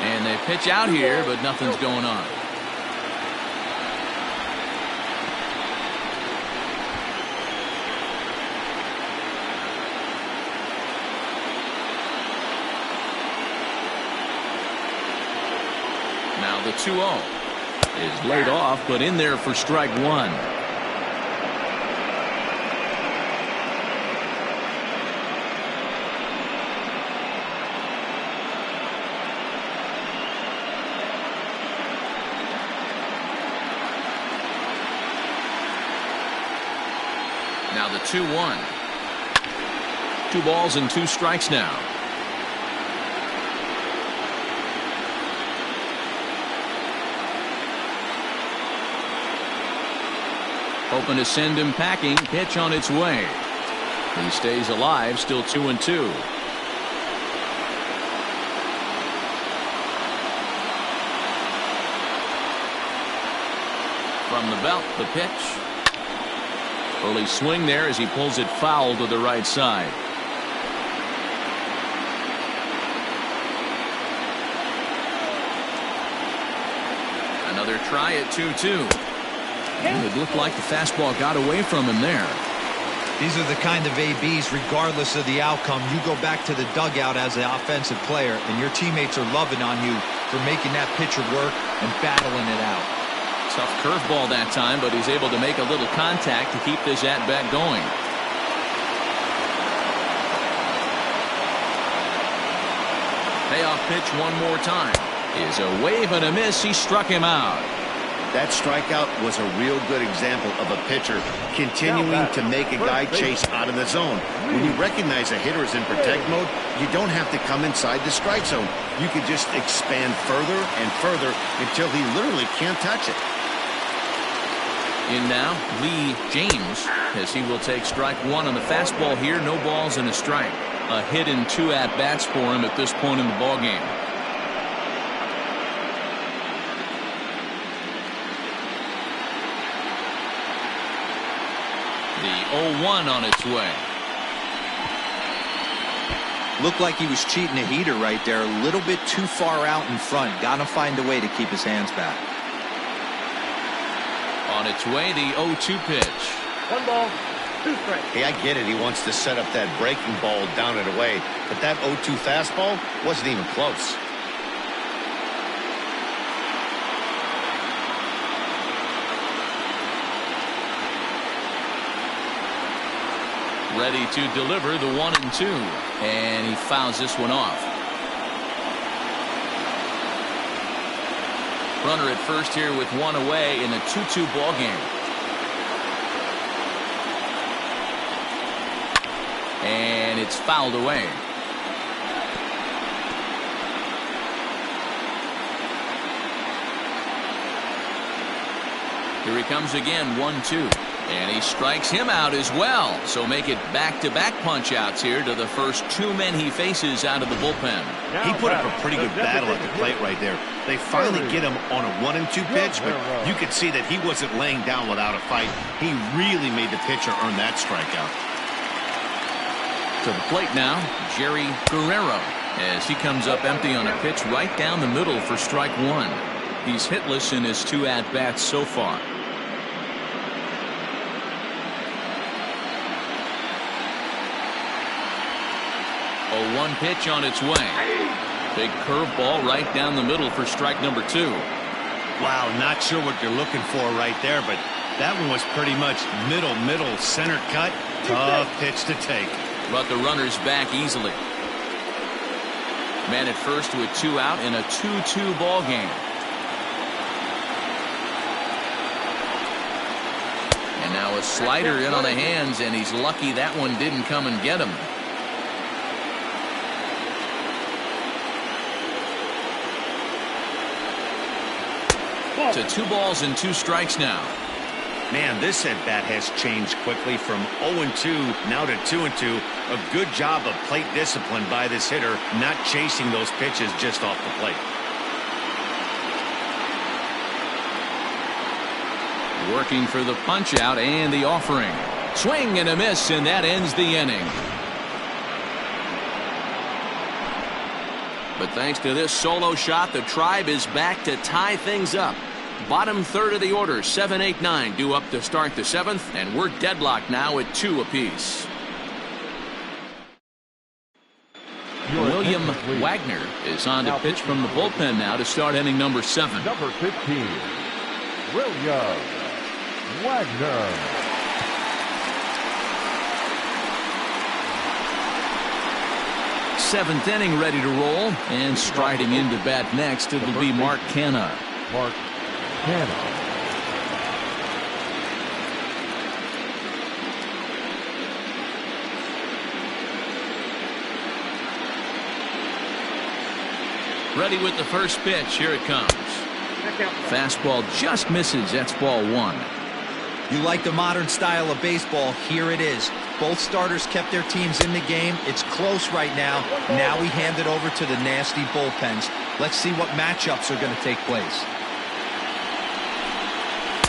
And they pitch out here, but nothing's going on. Now the 2-0 is laid off, but in there for strike 1. Now the 2-1. 2 balls and 2 strikes now. Hoping to send him packing. Pitch on its way. He stays alive, still 2-2. From the belt, the pitch. Early swing there as he pulls it foul to the right side. Another try at 2-2. It looked like the fastball got away from him there. These are the kind of ABs, regardless of the outcome. You go back to the dugout as an offensive player, and your teammates are loving on you for making that pitcher work and battling it out. Tough curveball that time, but he's able to make a little contact to keep this at-bat going. Payoff pitch one more time. Is a wave and a miss. He struck him out. That strikeout was a real good example of a pitcher continuing to make a guy chase out of the zone. When you recognize a hitter is in protect mode, you don't have to come inside the strike zone. You can just expand further and further until he literally can't touch it. In now, Lee James, as he will take strike 1 on the fastball here. No balls and a strike. A hit and 2 at-bats for him at this point in the ballgame. The 0-1 on its way. Looked like he was cheating a heater right there. A little bit too far out in front. Got to find a way to keep his hands back. On its way, the 0-2 pitch. 1 ball, 2 strikes. Hey, I get it. He wants to set up that breaking ball down and away, but that 0-2 fastball wasn't even close. Ready to deliver the 1-2. And he fouls this one off. Runner at first here with 1 away in a 2-2 ball game. And it's fouled away. Here he comes again, 1-2. And he strikes him out as well. So make it back-to-back punch-outs here to the first 2 men he faces out of the bullpen. He put up a pretty good battle at the plate right there. They finally get him on a 1-2 pitch, but you could see that he wasn't laying down without a fight. He really made the pitcher earn that strikeout. To the plate now, Jerry Guerrero, as he comes up empty on a pitch right down the middle for strike 1. He's hitless in his 2 at-bats so far. 0-1 pitch on its way. Big curveball right down the middle for strike number 2. Wow, not sure what you're looking for right there, but that one was pretty much middle, center cut. Tough pitch to take. But the runner's back easily. Man at first with 2 out in a 2-2 ball game. And now a slider in on the hands, and he's lucky that one didn't come and get him. To 2 balls and 2 strikes now. Man, this at-bat has changed quickly from 0-2 now to 2-2. A good job of plate discipline by this hitter, not chasing those pitches just off the plate. Working for the punch-out and the offering. Swing and a miss, and that ends the inning. But thanks to this solo shot, the Tribe is back to tie things up. Bottom third of the order, 7, 8, 9 due up to start the 7th, and we're deadlocked now at 2 apiece. William Wagner is on to pitch from the bullpen now to start inning number 7. Number 15, William Wagner. Seventh inning ready to roll, and striding into bat next, it'll be Mark Canha. Mark Canha. Ready with the first pitch. Here it comes. Fastball just misses. That's ball one. You like the modern style of baseball. Here it is. Both starters kept their teams in the game. It's close right now. Now we hand it over to the nasty bullpens. Let's see what matchups are going to take place.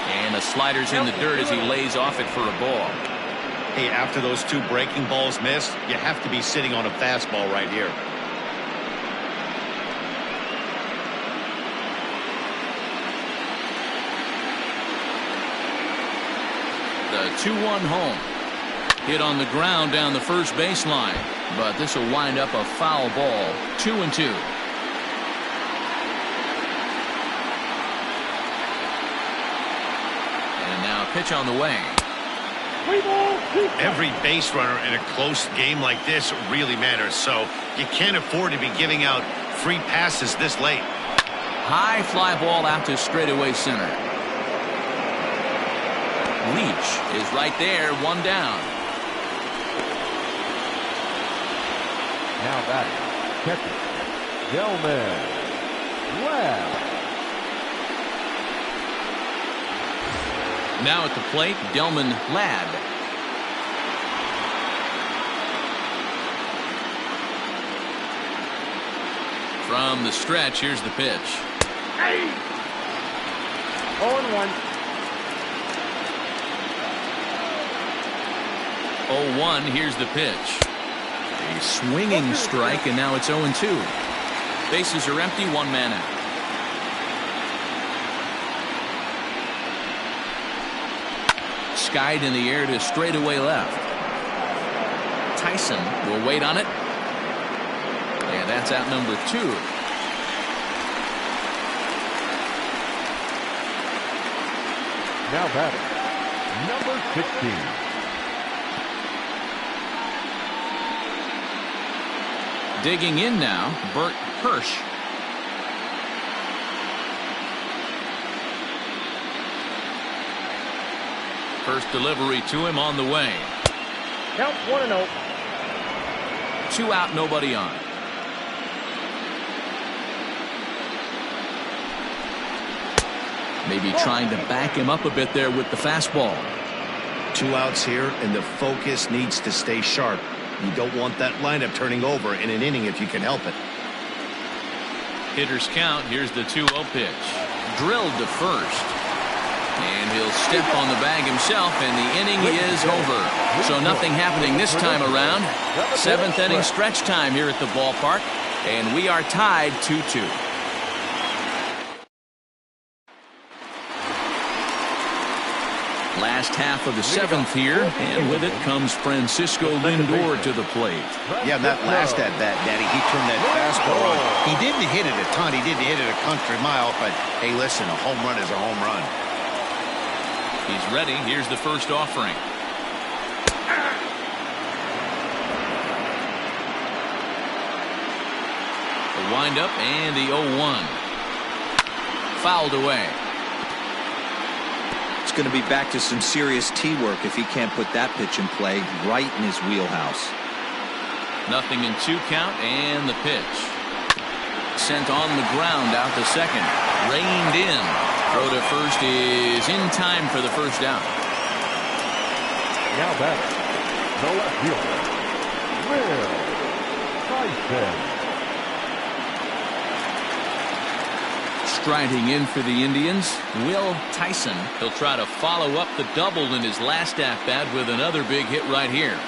And the slider's in the dirt as he lays off it for a ball. Hey, after those two breaking balls missed, you have to be sitting on a fastball right here. The 2-1 home. Hit on the ground down the first baseline. But this will wind up a foul ball. 2-2. And now pitch on the way. Every base runner in a close game like this really matters, so you can't afford to be giving out free passes this late. High fly ball out to straightaway center. Leach is right there, one down. Now batting, catcher, Gelman. Well. Now at the plate, Delman Ladd. From the stretch, here's the pitch. 0-1. 0-1, here's the pitch. A swinging strike, and now it's 0-2. Bases are empty, one man out. Skied in the air to straightaway left. Tyson will wait on it. And that's out number 2. Now batting, number 16. Digging in now, Bert Hirsch. First delivery to him on the way. Count 1-0. 2 out, nobody on. Maybe trying to back him up a bit there with the fastball. 2 outs here, and the focus needs to stay sharp. You don't want that lineup turning over in an inning if you can help it. Hitters count. Here's the 2-0 pitch. Drilled to first. And he'll step on the bag himself, and the inning is over. So nothing happening this time around. 7th inning stretch time here at the ballpark, and we are tied 2-2. Last half of the 7th here, and with it comes Francisco Lindor to the plate. Yeah, that last at bat, Daddy, he turned that fastball on. He didn't hit it a ton. He didn't hit it a country mile, but hey, listen, a home run is a home run. He's ready. Here's the first offering. The windup and the 0-1. Fouled away. It's going to be back to some serious tee work if he can't put that pitch in play right in his wheelhouse. Nothing in 2 count, and the pitch. Sent on the ground out to second. Reined in. Throw to first is in time for the first out. Now back, the left fielder, Will Tyson. Striding in for the Indians, Will Tyson. He'll try to follow up the double in his last at-bat with another big hit right here.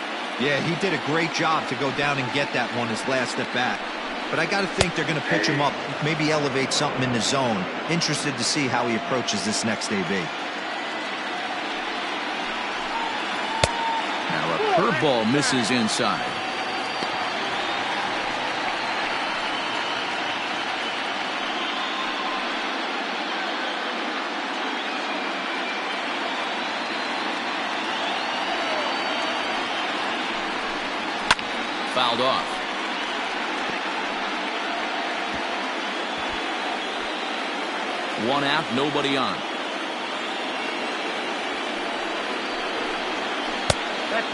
Yeah, he did a great job to go down and get that one his last at-bat. But I got to think they're going to pitch him up, maybe elevate something in the zone. Interested to see how he approaches this next AB. Now a curveball misses inside. Fouled off. One out, nobody on.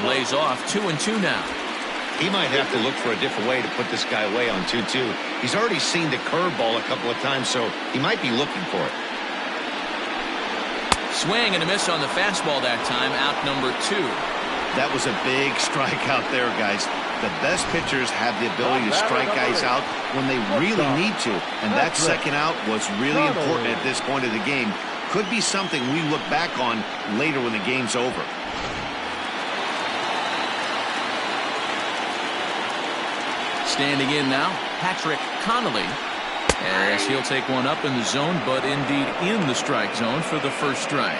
Lays off, 2-2 now. He might have to look for a different way to put this guy away on 2-2. He's already seen the curveball a couple of times, so he might be looking for it. Swing and a miss on the fastball that time, out number 2. That was a big strikeout there, guys. The best pitchers have the ability to strike guys out when they really need to, and that second out was really important at this point of the game. Could be something we look back on later when the game's over. Standing in now, Patrick Connolly, as he'll take one up in the zone, but indeed in the strike zone for the first strike.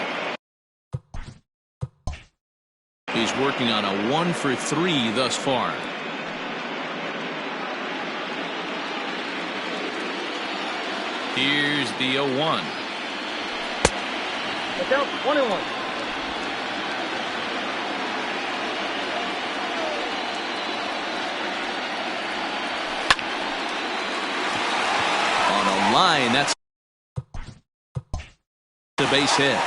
He's working on a 1 for 3 thus far. Here's the 0-1. Look out, 1-1. Line, that's the base hit.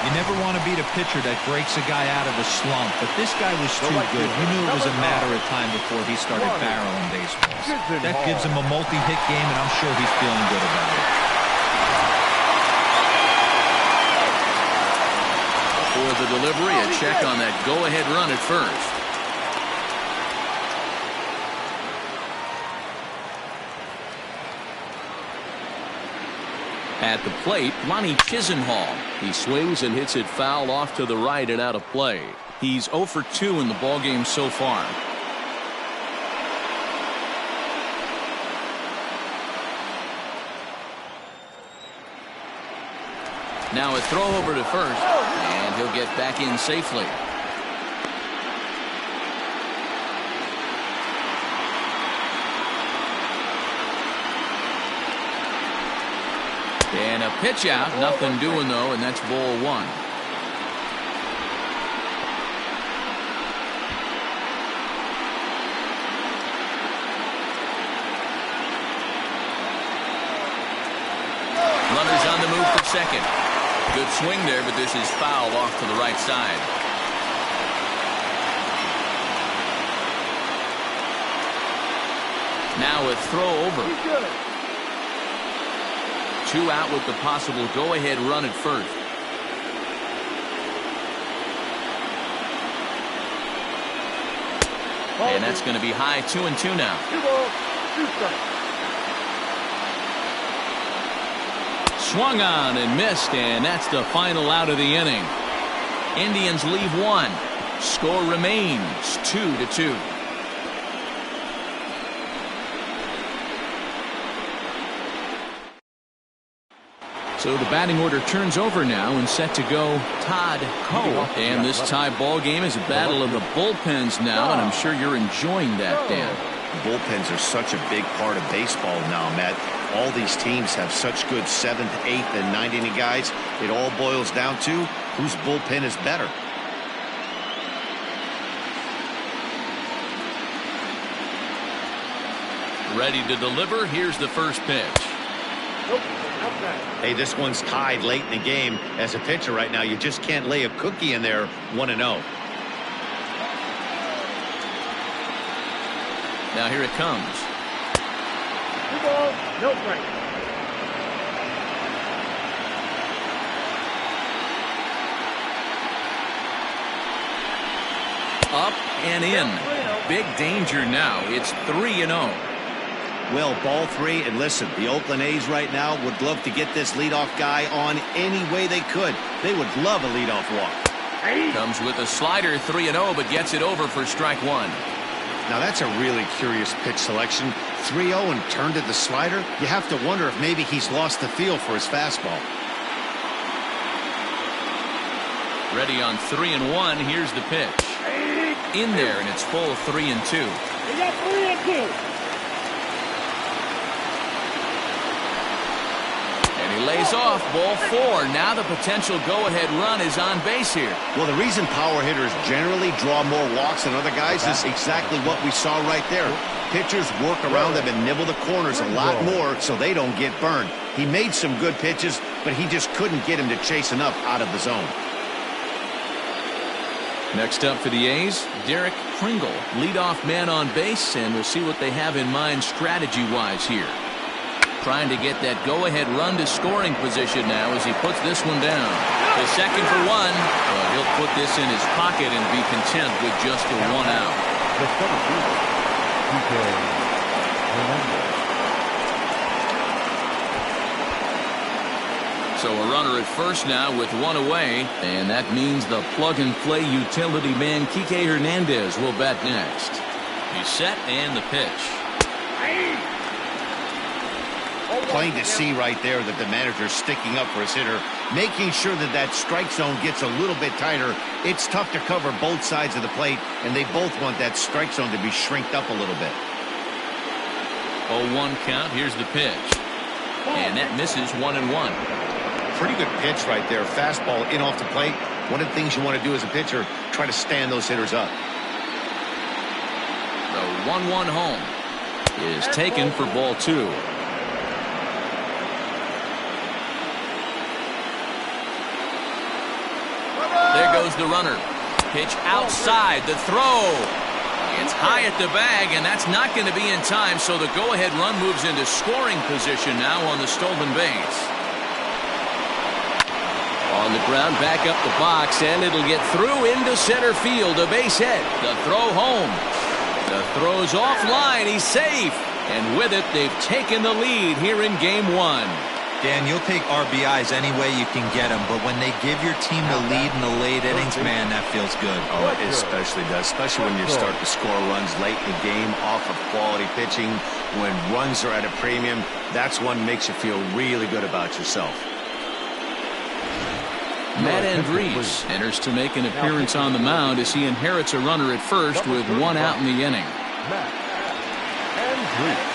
You never want to beat a pitcher that breaks a guy out of a slump, but this guy was too good. You knew it was a matter of time before he started barreling baseballs. That gives him a multi-hit game, and I'm sure he's feeling good about it. For the delivery, a check on that go-ahead run at first. At the plate, Lonnie Chisenhall. He swings and hits it foul off to the right and out of play. He's 0 for 2 in the ballgame so far. Now a throw over to first, and he'll get back in safely. And a pitch out, nothing doing though, and that's ball 1. Runners on the move for second. Good swing there, but this is foul off to the right side. Now a throw over. 2 out with the possible go-ahead run at first. And that's going to be high, 2-2 now. 2 balls, 2 strikes. Swung on and missed, and that's the final out of the inning. Indians leave 1. Score remains 2-2. So the batting order turns over now and set to go Todd Cole. And this tie ball game is a battle of the bullpens now, and I'm sure you're enjoying that, Dan. Bullpens are such a big part of baseball now, Matt. All these teams have such good 7th, 8th, and 9th inning guys. It all boils down to whose bullpen is better. Ready to deliver. Here's the first pitch. Hey, this one's tied late in the game. As a pitcher right now, you just can't lay a cookie in there 1-0. Now here it comes. 2 balls, no strikes. Up and in. Big danger now. It's 3-0. Well, ball 3, and listen, the Oakland A's right now would love to get this leadoff guy on any way they could. They would love a leadoff walk. Comes with a slider, 3-0, but gets it over for strike 1. Now that's a really curious pitch selection. 3-0 and turned to the slider. You have to wonder if maybe he's lost the feel for his fastball. Ready on 3-1. Here's the pitch. In there, and it's full 3-2. You got 3-2. He lays off, ball 4. Now the potential go-ahead run is on base here. Well, the reason power hitters generally draw more walks than other guys is exactly what we saw right there. Pitchers work around them and nibble the corners a lot more so they don't get burned. He made some good pitches, but he just couldn't get him to chase enough out of the zone. Next up for the A's, Derek Pringle, leadoff man on base, and we'll see what they have in mind strategy-wise here. Trying to get that go-ahead run to scoring position now as he puts this one down. The second for one. Well, he'll put this in his pocket and be content with just the one out. The center fielder, TK Hernandez. So a runner at first now with one away, and that means the plug-and-play utility man Kike Hernandez will bat next. He's set and the pitch. Plain to see right there that the manager's sticking up for his hitter, making sure that that strike zone gets a little bit tighter. It's tough to cover both sides of the plate, and they both want that strike zone to be shrinked up a little bit. 0-1 count. Here's the pitch. And that misses 1-1. Pretty good pitch right there. Fastball in off the plate. One of the things you want to do as a pitcher, try to stand those hitters up. The 1-1 home is taken for ball 2. There goes the runner. Pitch outside. The throw. It's high at the bag, and that's not going to be in time, so the go-ahead run moves into scoring position now on the stolen base. On the ground, back up the box, and it'll get through into center field. A base hit. The throw home. The throw's offline. He's safe. And with it, they've taken the lead here in Game 1. Dan, you'll take RBIs any way you can get them, but when they give your team the lead in the late innings, man, that feels good. Oh, it especially does, especially when you start to score runs late in the game off of quality pitching. When runs are at a premium, that's one makes you feel really good about yourself. Matt Andriese enters to make an appearance on the mound as he inherits a runner at first with one out in the inning. Matt Andriese.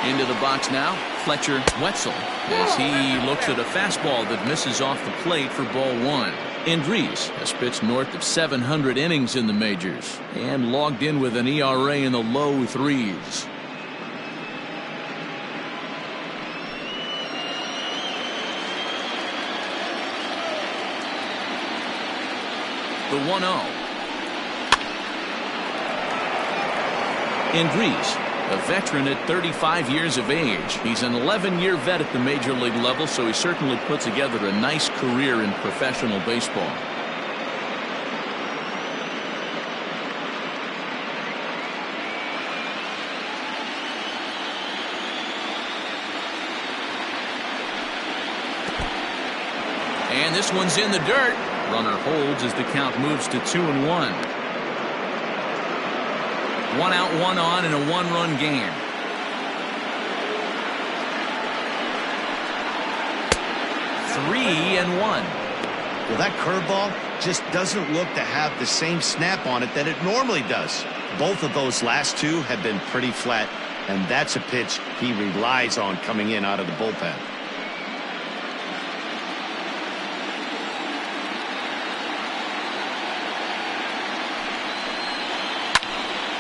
Into the box now, Fletcher Wetzel, as he looks at a fastball that misses off the plate for ball 1. Andriese has pitched north of 700 innings in the majors and logged in with an ERA in the low 3s. The 1-0. Andriese, a veteran at 35 years of age. He's an 11-year vet at the major league level, so he certainly put together a nice career in professional baseball. And this one's in the dirt. Runner holds as the count moves to 2-1. 1 out, 1 on in a 1-run game. Three and 1. Well, that curveball just doesn't look to have the same snap on it that it normally does. Both of those last two have been pretty flat, and that's a pitch he relies on coming in out of the bullpen.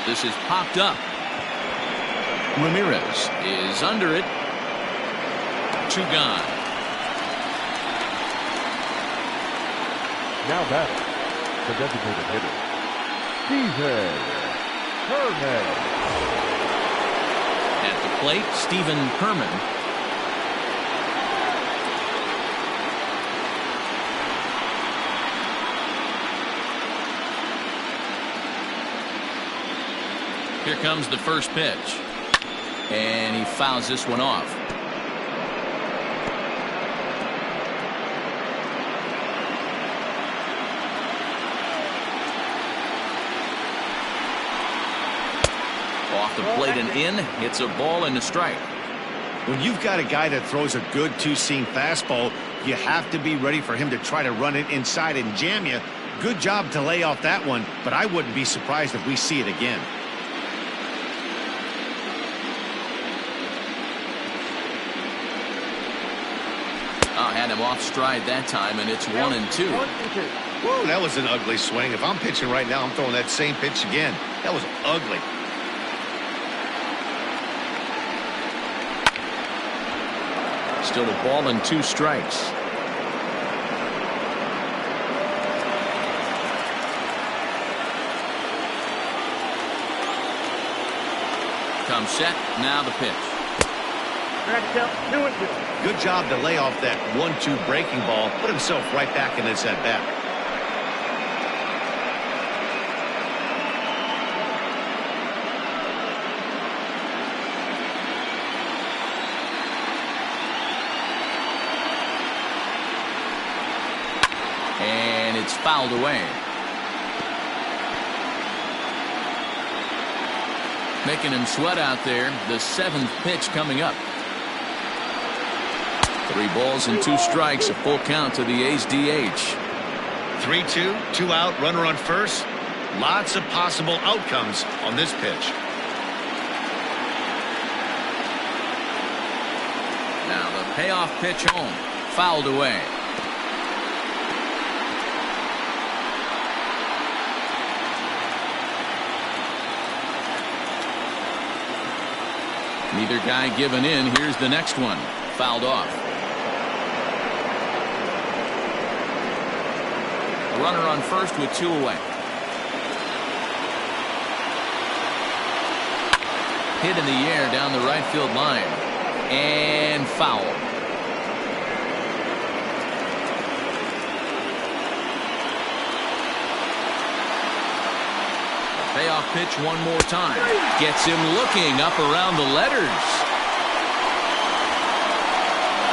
This is popped up. Ramirez is under it. 2 gone. Now batting, the designated hitter, TK Hernandez. At the plate, Stephen Herman. Here comes the first pitch. And he fouls this one off. Off the plate and in. It's a ball and a strike. When you've got a guy that throws a good two-seam fastball, you have to be ready for him to try to run it inside and jam you. Good job to lay off that one, but I wouldn't be surprised if we see it again. Had him off stride that time, and it's 1-2. Woo, that was an ugly swing. If I'm pitching right now, I'm throwing that same pitch again. That was ugly. Still a ball and 2 strikes. Come set. Now the pitch. Good job to lay off that 1-2 breaking ball. Put himself right back in this at bat. And it's fouled away. Making him sweat out there. The 7th pitch coming up. 3 balls and 2 strikes. A full count to the A's DH. 3-2, 2 out, runner on first. Lots of possible outcomes on this pitch. Now the payoff pitch home. Fouled away. Neither guy giving in. Here's the next one. Fouled off. Runner on first with 2 away. Hit in the air down the right field line. And foul. Payoff pitch one more time. Gets him looking up around the letters.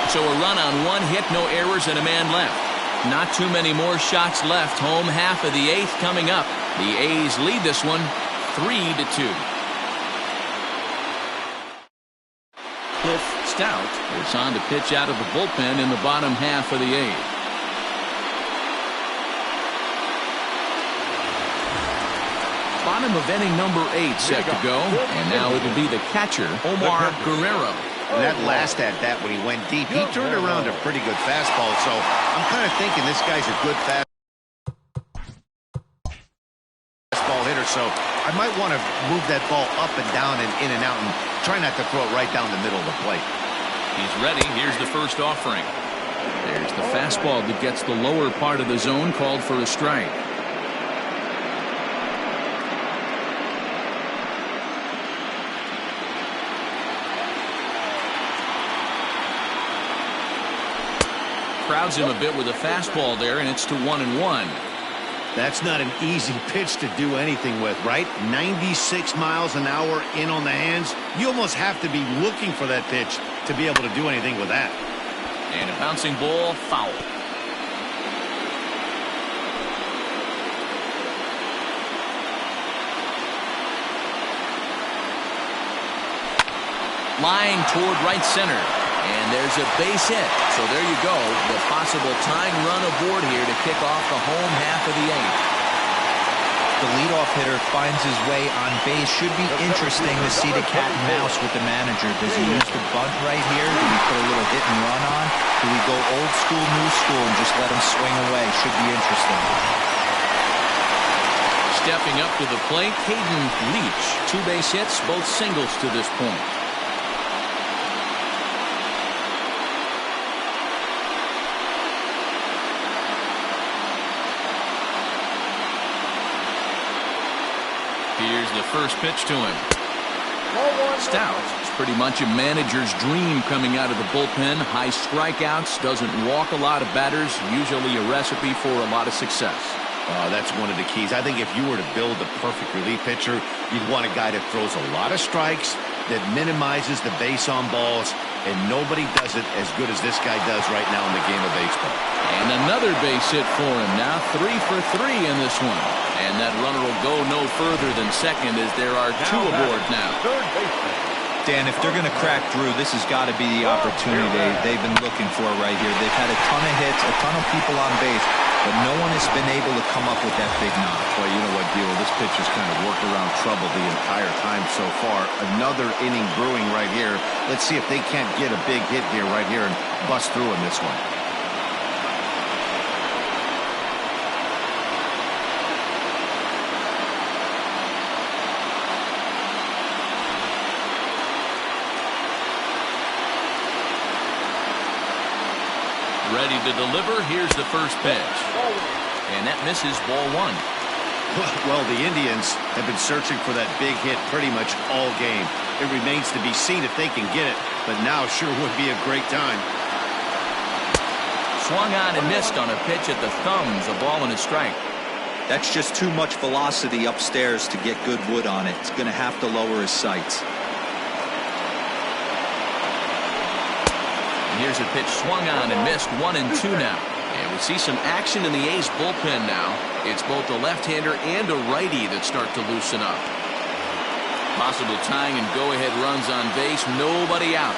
So a run on 1 hit, no errors, and a man left. Not too many more shots left. Home half of the 8th coming up. The A's lead this one 3-2. Cliff Stout is on to pitch out of the bullpen in the bottom half of the 8th. Bottom of inning number 8 set to go. And now it'll be the catcher, Omar Guerrero. And that last at-bat when he went deep, he turned around a pretty good fastball. So I'm kind of thinking this guy's a good fastball hitter. So I might want to move that ball up and down and in and out and try not to throw it right down the middle of the plate. He's ready. Here's the first offering. There's the fastball that gets the lower part of the zone, called for a strike. Crowds him a bit with a fastball there, and it's to 1-1. That's not an easy pitch to do anything with, right? 96 miles an hour in on the hands. You almost have to be looking for that pitch to be able to do anything with that. And a bouncing ball, foul. Line toward right center. And there's a base hit. So there you go. The possible tying run aboard here to kick off the home half of the 8th. The leadoff hitter finds his way on base. Should be interesting to see the cat and mouse with the manager. Does he use the bunt right here? Do we put a little hit and run on? Do we go old school, new school, and just let him swing away? Should be interesting. Stepping up to the plate, Caden Leach. 2 base hits, both singles to this point. Here's the first pitch to him. Stout is pretty much a manager's dream coming out of the bullpen. High strikeouts, doesn't walk a lot of batters, usually a recipe for a lot of success. That's one of the keys. I think if you were to build the perfect relief pitcher, you'd want a guy that throws a lot of strikes, that minimizes the base on balls, and nobody does it as good as this guy does right now in the game of baseball. And another base hit for him. Now 3 for 3 in this one. And that runner will go no further than second as there are 2 aboard now. Dan, if they're going to crack through, this has got to be the opportunity they've been looking for right here. They've had a ton of hits, a ton of people on base, but no one has been able to come up with that big knock. Well, you know what, Gio? This pitch has kind of worked around trouble the entire time so far. Another inning brewing right here. Let's see if they can't get a big hit here right here and bust through in this one. Ready to deliver. Here's the first pitch. And that misses, ball one. Well, the Indians have been searching for that big hit pretty much all game. It remains to be seen if they can get it, but now sure would be a great time. Swung on and missed on a pitch at the thumbs. A ball and a strike. That's just too much velocity upstairs to get good wood on it. It's going to have to lower his sights. And here's a pitch swung on and missed. 1-2 now. And we see some action in the A's bullpen now. It's both a left-hander and a righty that start to loosen up. Possible tying and go-ahead runs on base. Nobody out.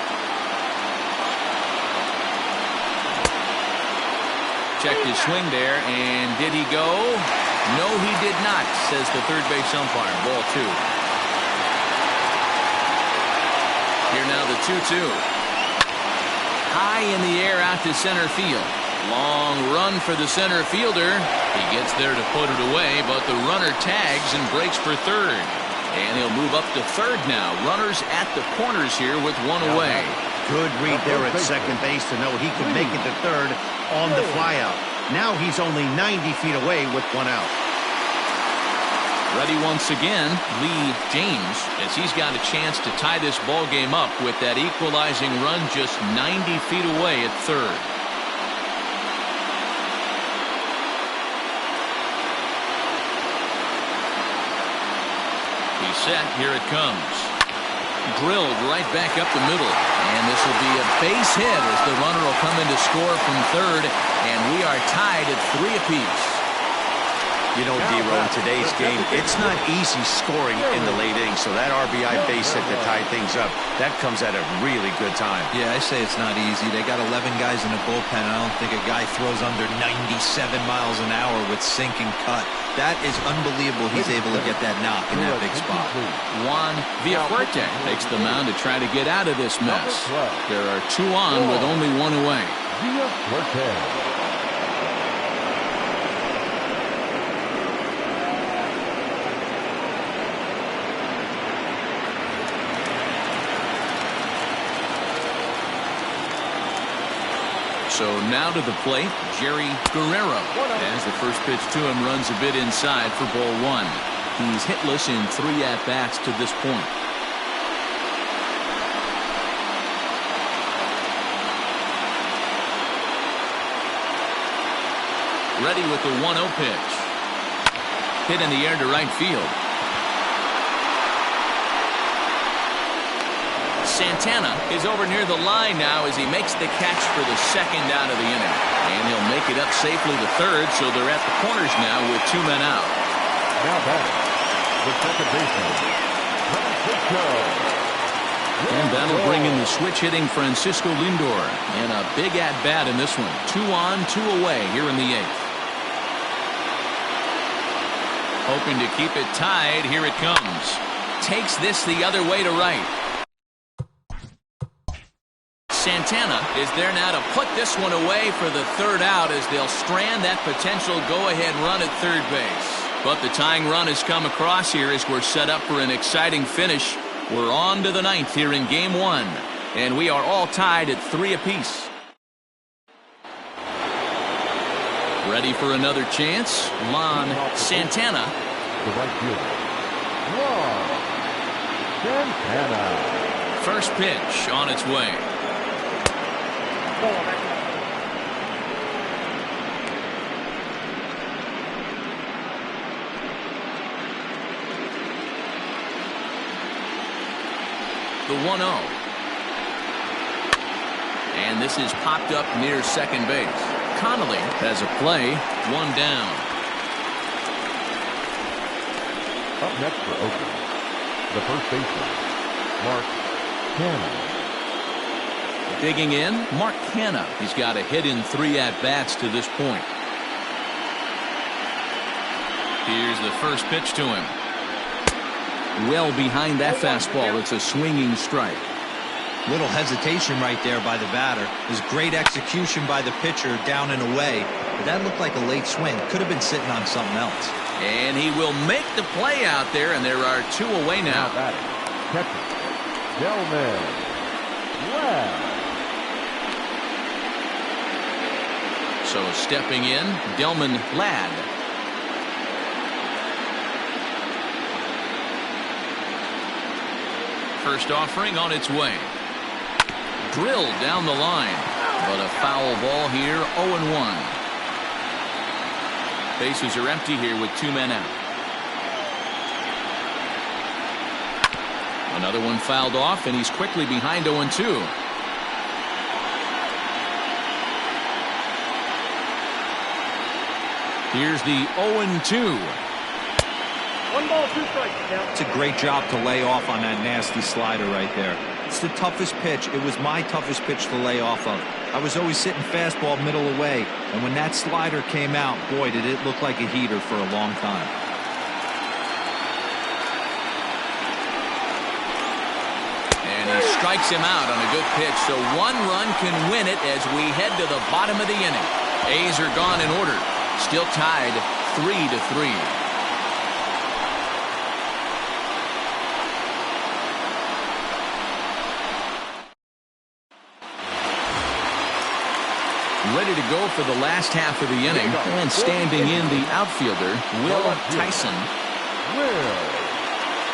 Checked his swing there, and did he go? No, he did not, says the third base umpire. Ball two. Here now the 2-2. High in the air out to center field. Long run for the center fielder. He gets there to put it away, but the runner tags and breaks for third. And he'll move up to third now. Runners at the corners here with one away. Good read there at second base to know he could make it to third on the flyout. Now he's only 90 feet away with one out. Ready once again, Lee James, as he's got a chance to tie this ball game up with that equalizing run just 90 feet away at third. He's set. Here it comes. Drilled right back up the middle. And this will be a base hit as the runner will come in to score from third. And we are tied at 3 apiece. You know, D-Row, in today's game, it's not easy scoring in the late innings, so that RBI base hit to tie things up, that comes at a really good time. Yeah, I say it's not easy. They got 11 guys in the bullpen. I don't think a guy throws under 97 miles an hour with sink and cut. That is unbelievable he's able to get that knock in that big spot. Juan Villafuerte takes the mound to try to get out of this mess. There are 2 on with only 1 away. Villafuerte. So now to the plate, Jerry Guerrero. As the first pitch to him runs a bit inside for ball 1. He's hitless in 3 at-bats to this point. Ready with the 1-0 pitch. Hit in the air to right field. Santana is over near the line now as he makes the catch for the second out of the inning. And he'll make it up safely to third, so they're at the corners now with 2 men out. Now back, the second baseman, Francisco. And that'll bring in the switch-hitting Francisco Lindor. And a big at-bat in this one. 2 on, 2 away here in the 8th. Hoping to keep it tied. Here it comes. Takes this the other way to right. Santana is there now to put this one away for the third out as they'll strand that potential go-ahead run at third base. But the tying run has come across here as we're set up for an exciting finish. We're on to the 9th here in Game 1. And we are all tied at 3 apiece. Ready for another chance? Lon Santana. The right fielder, Lon Santana. First pitch on its way. The 1-0. And this is popped up near second base. Connolly has a play. 1 down. Up next for Oakland, the first baseman, Mark Canha. Digging in, Mark Canha. He's got a hit in 3 at-bats to this point. Here's the first pitch to him. Well behind that fastball. It's a swinging strike. Little hesitation right there by the batter. There's great execution by the pitcher down and away. But that looked like a late swing. Could have been sitting on something else. And he will make the play out there, and there are 2 away now. Catcher, Delman. Wow. So stepping in, Delman Ladd. First offering on its way. Drilled down the line, but a foul ball here, 0-1. Bases are empty here with 2 men out. Another one fouled off, and he's quickly behind 0-2. Here's the 0-2. 1 ball, 2 strikes. It's a great job to lay off on that nasty slider right there. It's the toughest pitch. It was my toughest pitch to lay off of. I was always sitting fastball middle away, and when that slider came out, boy, did it look like a heater for a long time. And he strikes him out on a good pitch, so 1 run can win it as we head to the bottom of the inning. A's are gone in order. Still tied 3-3. Ready to go for the last half of the inning, and standing in the outfielder, Will Tyson. Will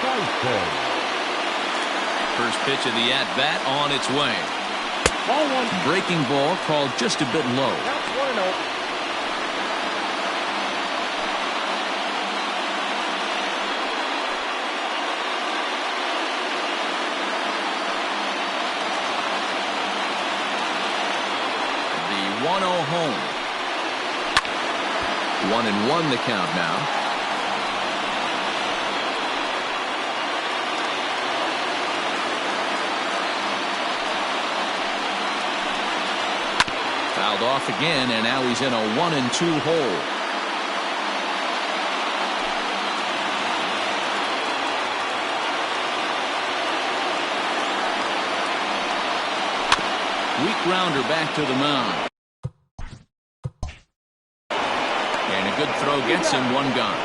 Tyson. First pitch of the at-bat on its way. Ball 1. Breaking ball called just a bit low. Counts 1-0. The 1-0 home. 1-1 the count now. Fouled off again, and now he's in a 1-2 hole. Weak grounder back to the mound. And a good throw gets him, 1 gone.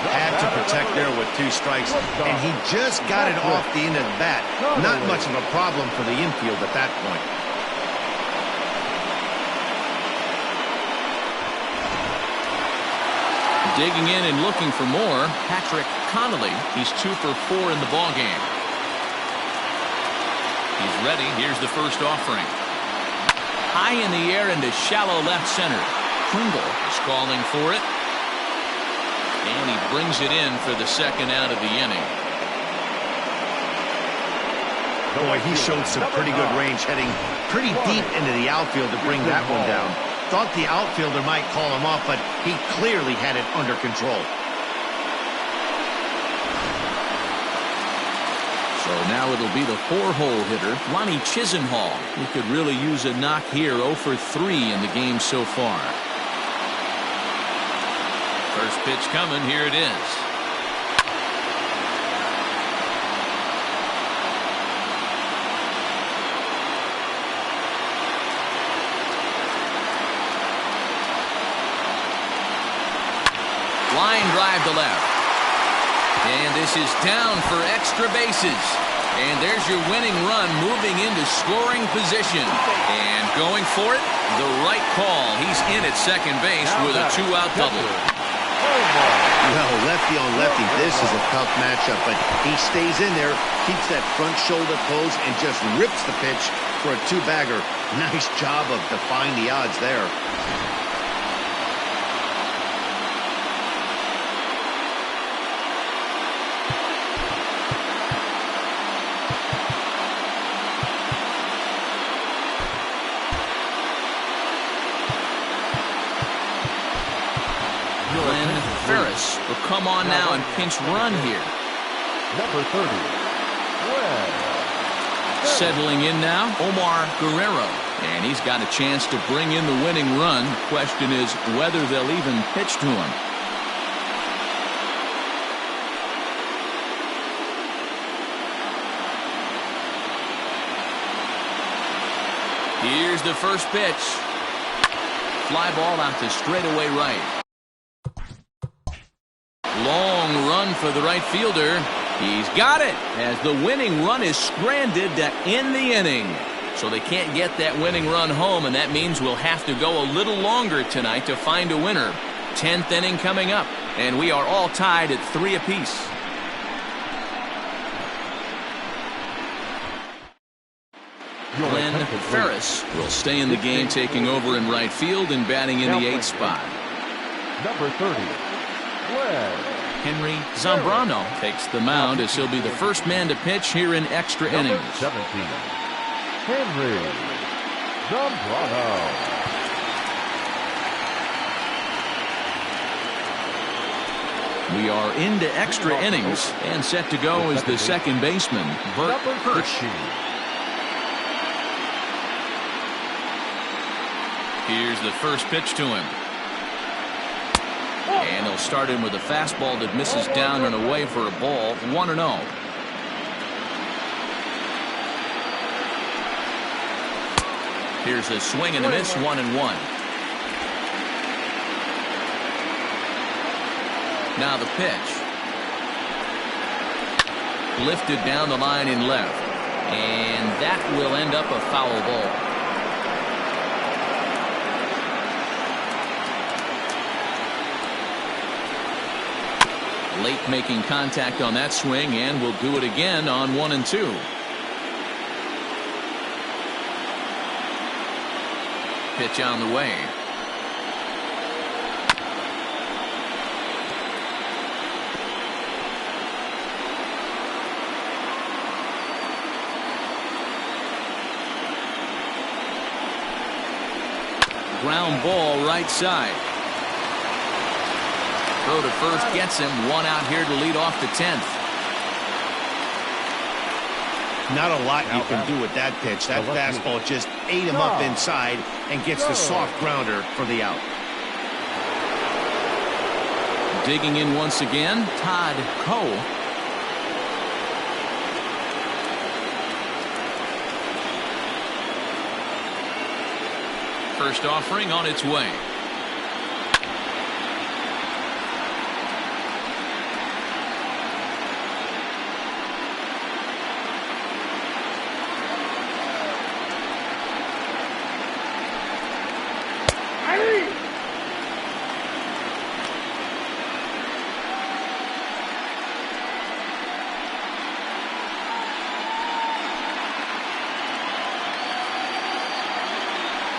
Had to protect there with 2 strikes, and he just got it off the end of the bat. Not much of a problem for the infield at that point. Digging in and looking for more, Patrick Connolly. He's 2 for 4 in the ballgame. He's ready. Here's the first offering. High in the air into shallow left center. Kringle is calling for it. And he brings it in for the second out of the inning. Boy, he showed some pretty good range, heading pretty deep into the outfield to bring that one down. Thought the outfielder might call him off, but he clearly had it under control. So now it'll be the 4-hole hitter, Ronnie Chisenhall. He could really use a knock here, 0 for 3 in the game so far. First pitch coming, here it is. Line drive to left. And this is down for extra bases. And there's your winning run moving into scoring position. And going for it, the right call. He's in at second base with a 2-out double. Well, lefty on lefty, this is a tough matchup, but he stays in there, keeps that front shoulder closed, and just rips the pitch for a 2-bagger. Nice job of defying the odds there. Ferris will come on now and pinch run here. Number 30. Settling in now, Omar Guerrero. And he's got a chance to bring in the winning run. Question is whether they'll even pitch to him. Here's the first pitch. Fly ball out to straightaway right. Long run for the right fielder. He's got it as the winning run is stranded to end the inning. so they can't get that winning run home, and that means we'll have to go a little longer tonight to find a winner. 10th inning coming up, and we are all tied at 3 apiece. Glenn Ferris will stay in the game, taking over in right field and batting in the 8th spot. Number 30, Glenn Henry Zambrano takes the mound as he'll be the first man to pitch here in extra innings. 17, Henry Zambrano. We are into extra innings, and set to go is the second baseman, Bert Hirsch. Here's the first pitch to him. And he'll start him with a fastball that misses down and away for a ball, 1-0. Here's a swing and a miss, 1-1. Now the pitch. Lifted down the line in left. And that will end up a foul ball. Late making contact on that swing, and will do it again on 1 and 2. Pitch on the way. Ground ball right side. Throw to first gets him. 1 out here to lead off the 10th. Not a lot you can do with that pitch. That fastball just ate him up inside and gets the soft grounder for the out. Digging in once again, Todd Coe. First offering on its way.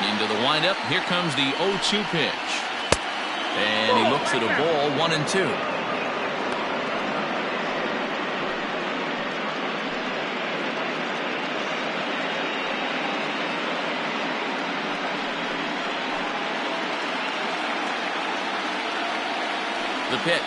Into the windup. Here comes the 0-2 pitch. And he looks at a ball, 1 and 2. The pitch.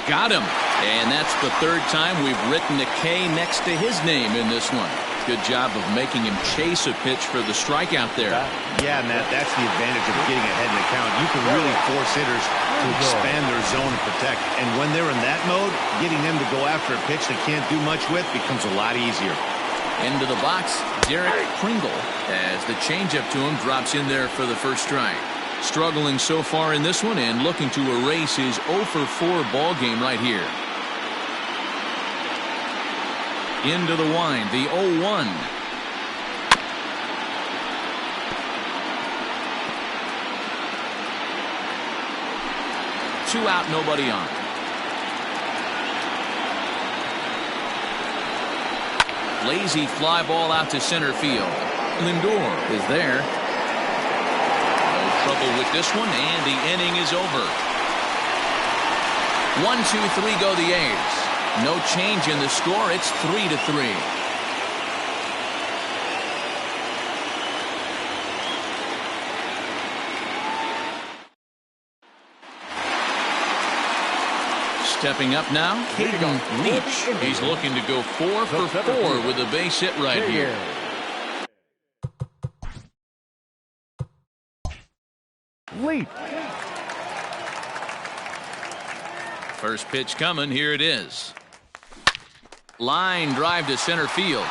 Got him. And that's the 3rd time we've written a K next to his name in this one. Good job of making him chase a pitch for the strikeout there. Yeah, Matt, that's the advantage of getting ahead in the count. You can really force hitters to expand their zone and protect. And when they're in that mode, getting them to go after a pitch they can't do much with becomes a lot easier. Into the box, Derek Pringle, as the changeup to him drops in there for the first strike. Struggling so far in this one and looking to erase his 0-for-4 ball game right here. Into the wind, the 0-1. Two out, nobody on. Lazy fly ball out to center field. Lindor is there. No trouble with this one, and the inning is over. 1-2-3 go the A's. No change in the score. It's 3-3. Stepping up now, Caden Leach. He's looking to go 4 for 4 with a base hit right here. Leach. First pitch coming. Here it is. Line drive to center field.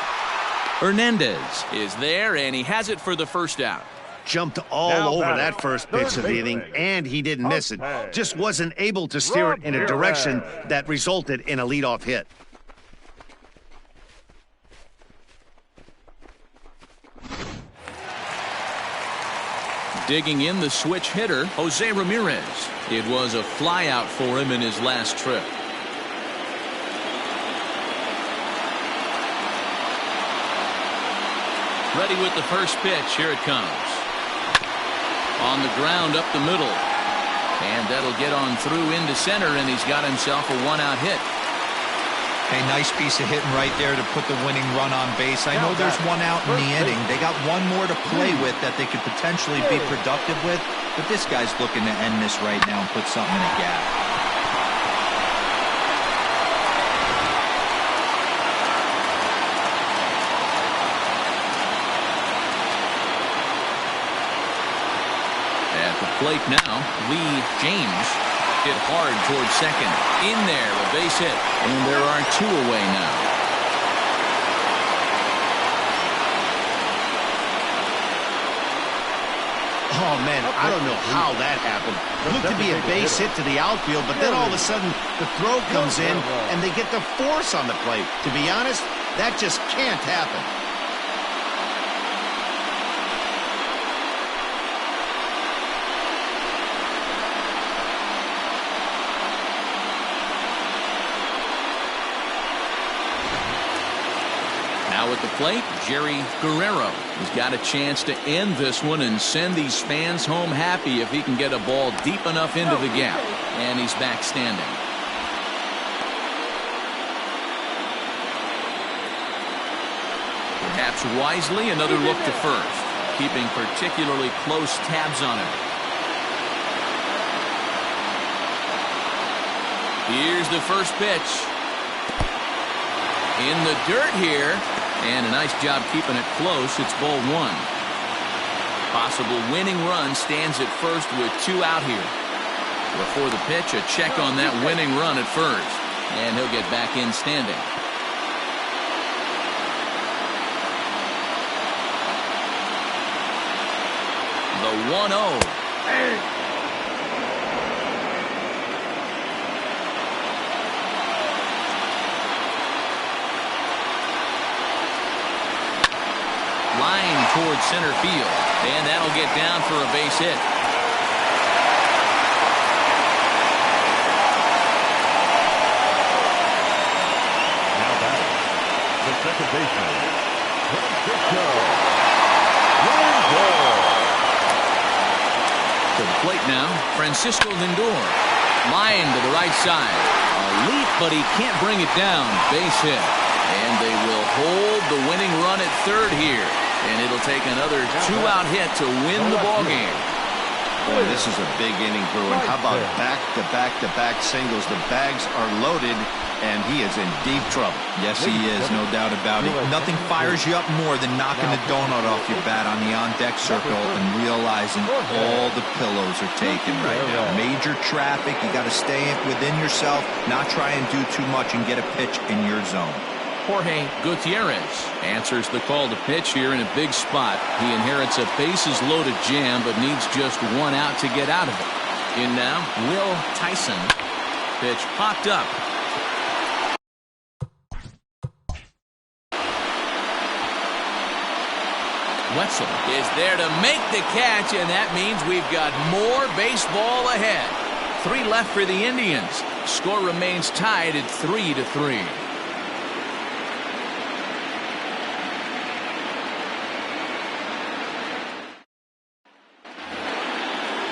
Hernandez is there, and he has it for the first out. Jumped all over that first pitch of the inning, and he didn't miss it. Just wasn't able to steer it in a direction that resulted in a leadoff hit. Digging in the switch hitter, Jose Ramirez. It was a flyout for him in his last trip. Ready with the first pitch. Here it comes. On the ground up the middle. And that'll get on through into center, and he's got himself a one-out hit. Hey, nice piece of hitting right there to put the winning run on base. I know there's one out in the inning. They got one more to play with that they could potentially be productive with, but this guy's looking to end this right now and put something in a gap. At the plate now, Lee James hit hard towards second. In there, a base hit. And there are two away now. Oh, man, I don't know how that happened. Looked to be a base hit to the outfield, but then all of a sudden the throw comes in and they get the force on the plate. To be honest, that just can't happen. Now at the plate, Jerry Guerrero. He's got a chance to end this one and send these fans home happy if he can get a ball deep enough into the gap. And he's back standing. Perhaps wisely, another look to first, keeping particularly close tabs on him. Here's the first pitch. In the dirt here. And a nice job keeping it close. It's ball one. Possible winning run stands at first with two out here. Before the pitch, a check on that winning run at first. And he'll get back in standing. The 1-0. Line towards center field, and that'll get down for a base hit. Now batting, the second baseman, Francisco. To the plate now, Francisco Lindor. Line to the right side. A leap, but he can't bring it down. Base hit. And they will hold the winning run at third here. And it'll take another two-out hit to win the ballgame. Boy, this is a big inning, Bruin. How about back-to-back-to-back singles? The bags are loaded, and he is in deep trouble. Yes, he is, no doubt about it. Nothing fires you up more than knocking the donut off your bat on the on-deck circle and realizing all the pillows are taken right now. Major traffic. You got to stay within yourself, not try and do too much and get a pitch in your zone. Jorge Gutierrez answers the call to pitch here in a big spot. He inherits a bases-loaded jam, but needs just one out to get out of it. In now, Will Tyson. Pitch popped up. Wetzel is there to make the catch, and that means we've got more baseball ahead. 3 left for the Indians. Score remains tied at 3-3.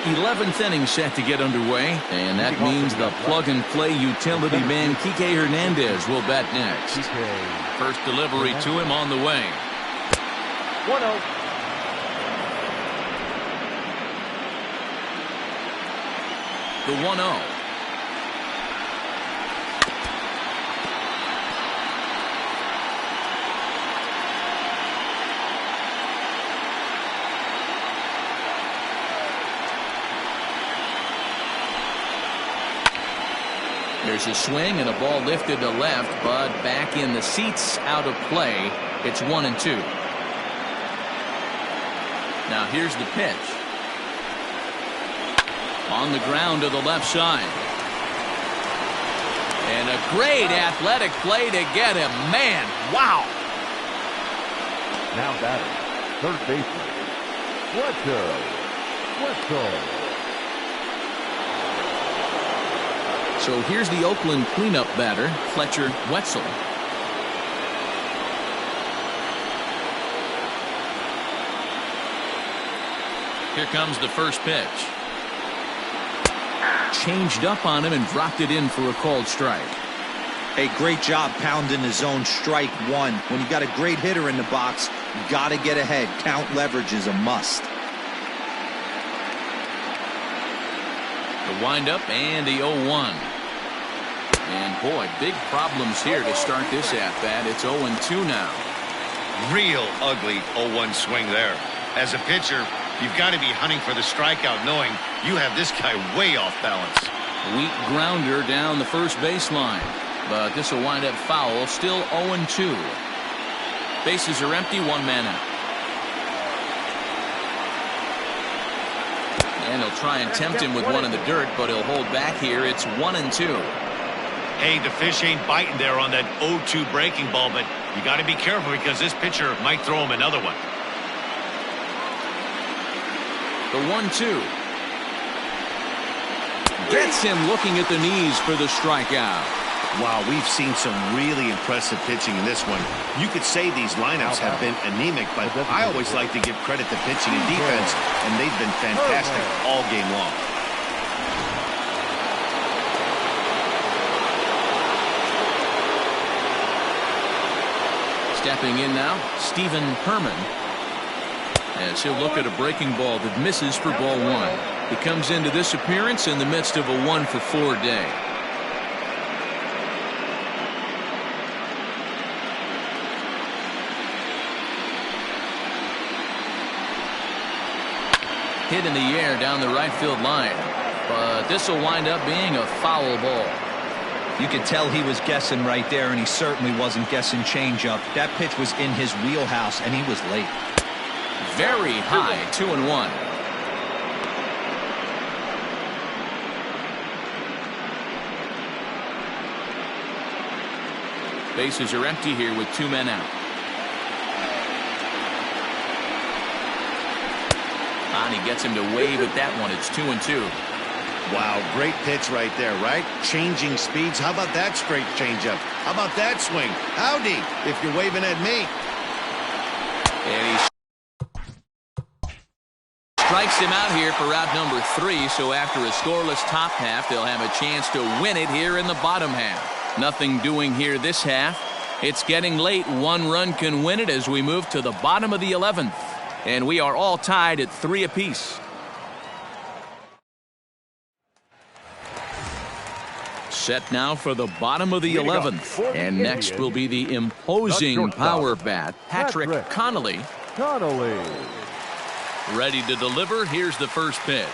11th inning set to get underway, and that means the plug-and-play utility man Kike Hernandez will bat next. First delivery to him on the way. 1-0. The 1-0. There's a swing and a ball lifted to left, but back in the seats, out of play. It's 1-2. Now here's the pitch. On the ground to the left side. And a great athletic play to get him. Man, wow. Now batting, third baseman, Bledsoe. Wetzel. So here's the Oakland cleanup batter, Fletcher Wetzel. Here comes the first pitch. Changed up on him and dropped it in for a called strike. Hey, great job pounding the zone strike one. When you got a great hitter in the box, you got to get ahead. Count leverage is a must. The windup and the 0-1. And boy, big problems here to start this at-bat. It's 0-2 now. Real ugly 0-1 swing there. As a pitcher, you've got to be hunting for the strikeout, knowing you have this guy way off balance. Weak grounder down the first baseline. But this will wind up foul. Still 0-2. Bases are empty. One man out. And he'll try and tempt him with one in the dirt, but he'll hold back here. It's 1-2. Hey, the fish ain't biting there on that 0-2 breaking ball, but you got to be careful because this pitcher might throw him another one. The 1-2. Gets him looking at the knees for the strikeout. Wow, we've seen some really impressive pitching in this one. You could say these lineups have been anemic, but I always like to give credit to pitching and defense, and they've been fantastic all game long. Stepping in now, Stephen Herman, as he'll look at a breaking ball that misses for ball one. He comes into this appearance in the midst of a 1-for-4 day. Hit in the air down the right field line, but this will wind up being a foul ball. You could tell he was guessing right there, and he certainly wasn't guessing changeup. That pitch was in his wheelhouse, and he was late. Very high, 2-1. Bases are empty here with two men out. And he gets him to wave at that one. It's 2-2. Wow, great pitch right there, right? Changing speeds. How about that straight changeup? How about that swing? Howdy, if you're waving at me. And he strikes him out here for out number 3. So after a scoreless top half, they'll have a chance to win it here in the bottom half. Nothing doing here this half. It's getting late. One run can win it as we move to the bottom of the 11th. And we are all tied at 3 apiece. Set now for the bottom of the 11th. And next will be the imposing power bat, Patrick Connolly. Ready to deliver. Here's the first pitch.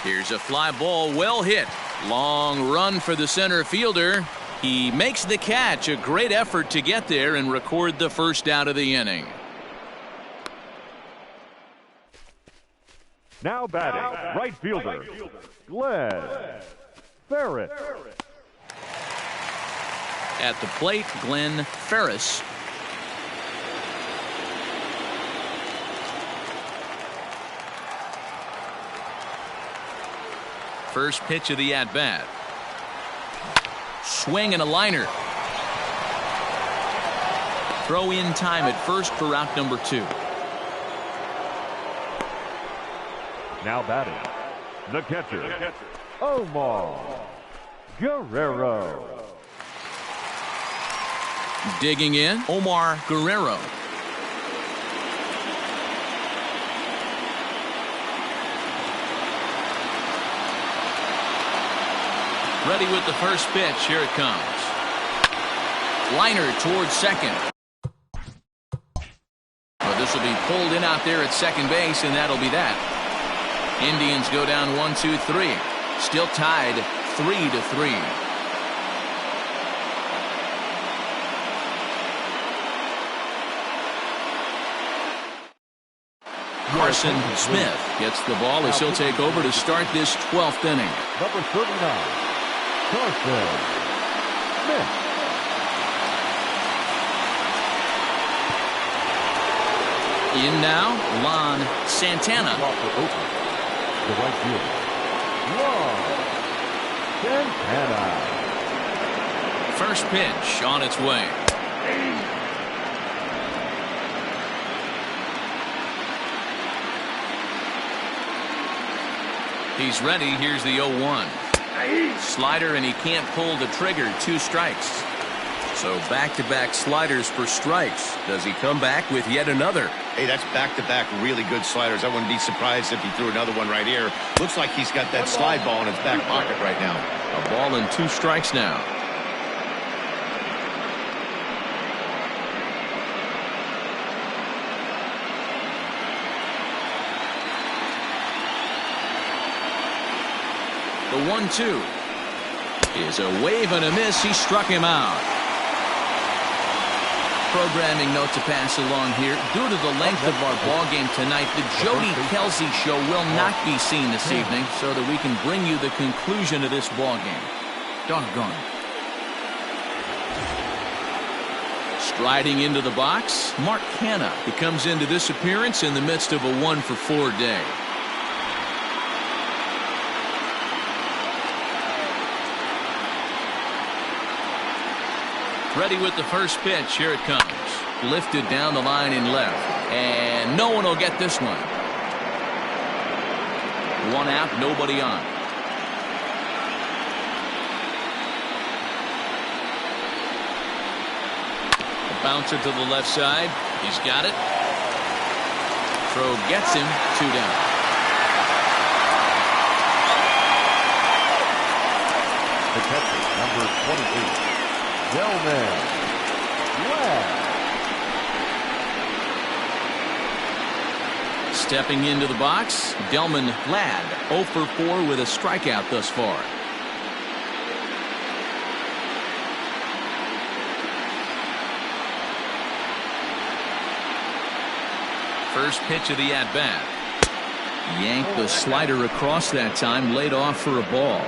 Here's a fly ball, well hit. Long run for the center fielder. He makes the catch. A great effort to get there and record the first out of the inning. Now batting, right fielder, Glenn Ferris. At the plate, Glenn Ferris. First pitch of the at-bat. Swing and a liner. Throw in time at first for out number 2. Now batting, the catcher, Omar Guerrero. Digging in, Omar Guerrero. Ready with the first pitch. Here it comes. Liner towards second. Well, this will be pulled in out there at second base, and that'll be that. Indians go down 1-2-3. Still tied 3-3. Carson Smith gets the ball as he'll take over to start this 12th inning. Number 39, Carson Smith. In now, Lon Santana. the right fielder, Juan Santana. First pitch on its way. He's ready. Here's the 0-1. Slider, and he can't pull the trigger. 2 strikes. So back-to-back sliders for strikes. Does he come back with yet another? Hey, that's back-to-back really good sliders. I wouldn't be surprised if he threw another one right here. Looks like he's got that slide ball in his back pocket right now. A ball and 2 strikes now. The 1-2 is a wave and a miss. He struck him out. Programming note to pass along here. Due to the length of our ball game tonight, the Jody Kelsey show will not be seen this evening, so that we can bring you the conclusion of this ball game. Doggone. Striding into the box, Mark Canha. He comes into this appearance in the midst of a 1-for-4 day. Ready with the first pitch. Here it comes. Lifted down the line in left. And no one will get this one. 1 out, nobody on. A bouncer to the left side. He's got it. Throw gets him. 2 down. The catcher, number 28. Delman Ladd. Stepping into the box, Delman Ladd, 0-for-4 with a strikeout thus far. First pitch of the at-bat. Yanked the slider across that time, laid off for a ball.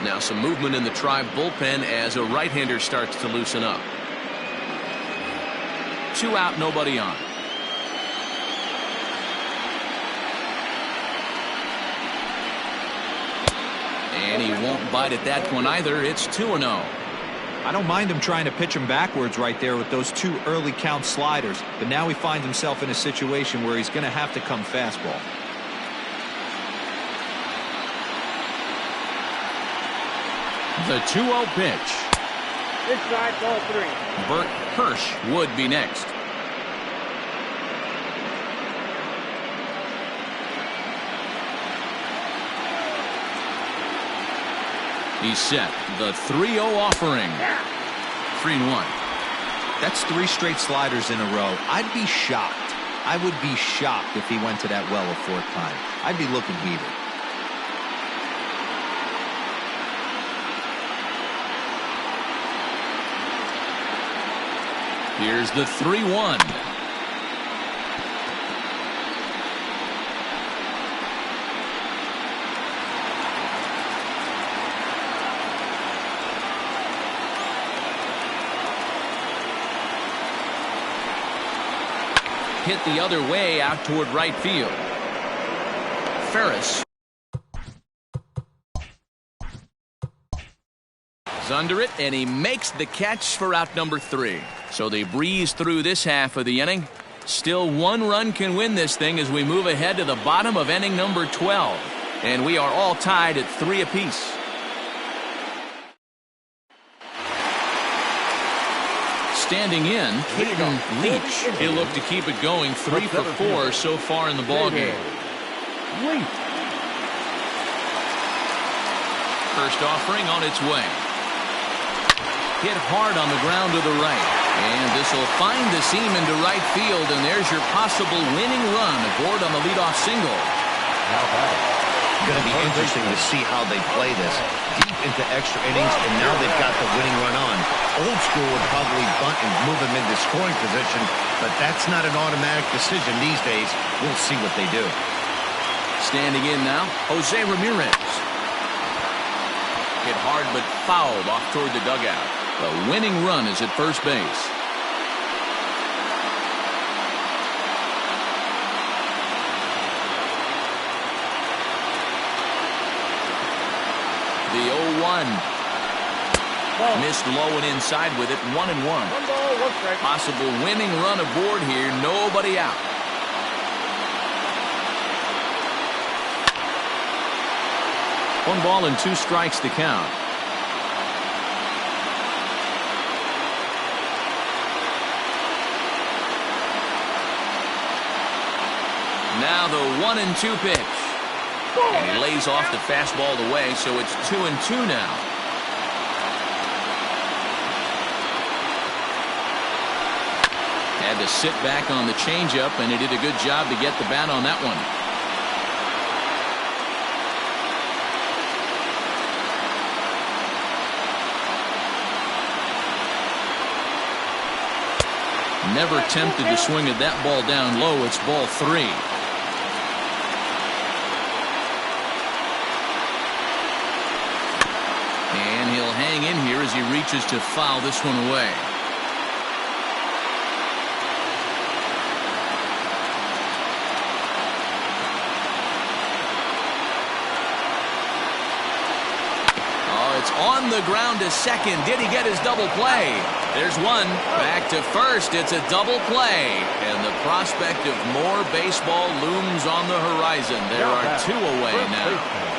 Now some movement in the Tribe bullpen as a right-hander starts to loosen up. 2 out, nobody on. And he won't bite at that one either. It's 2-0. I don't mind him trying to pitch him backwards right there with those 2 early count sliders, but now he finds himself in a situation where he's going to have to come fastball. The 2-0 pitch. Inside, ball 3. Bert Hirsch would be next. He's set. The 3-0 offering. 3-1. That's 3 straight sliders in a row. I'd be shocked. I would be shocked if he went to that well a 4th time. I'd be looking heated. Here's the 3-1. Hit the other way out toward right field. Ferris is under it, and he makes the catch for out number 3. So they breeze through this half of the inning. Still 1 run can win this thing as we move ahead to the bottom of inning number 12. And we are all tied at 3 apiece. Standing in, Caden Leach. He'll look to keep it going. 3 for 4 so far in the ballgame. First offering on its way. Hit hard on the ground to the right. And this will find the seam into right field, and there's your possible winning run aboard on the leadoff single. Going to be interesting to see how they play this. Deep into extra innings, and now they've got the winning run on. Old school would probably bunt and move him into scoring position, but that's not an automatic decision these days. We'll see what they do. Standing in now, Jose Ramirez. Hit hard but fouled off toward the dugout. The winning run is at first base. The 0-1. Missed low and inside with it. 1-1. 1 ball, 1 strike. Possible winning run aboard here. Nobody out. One ball and 2 strikes to count. Now the 1-2 pitch. And he lays off the fastball away, so it's 2-2 now. Had to sit back on the changeup, and he did a good job to get the bat on that one. Never tempted to swing at that ball down low. It's ball 3. And he'll hang in here as he reaches to foul this one away. Oh, it's on the ground to second. Did he get his double play? There's one. Back to first. It's a double play. And the prospect of more baseball looms on the horizon. There are 2 away now.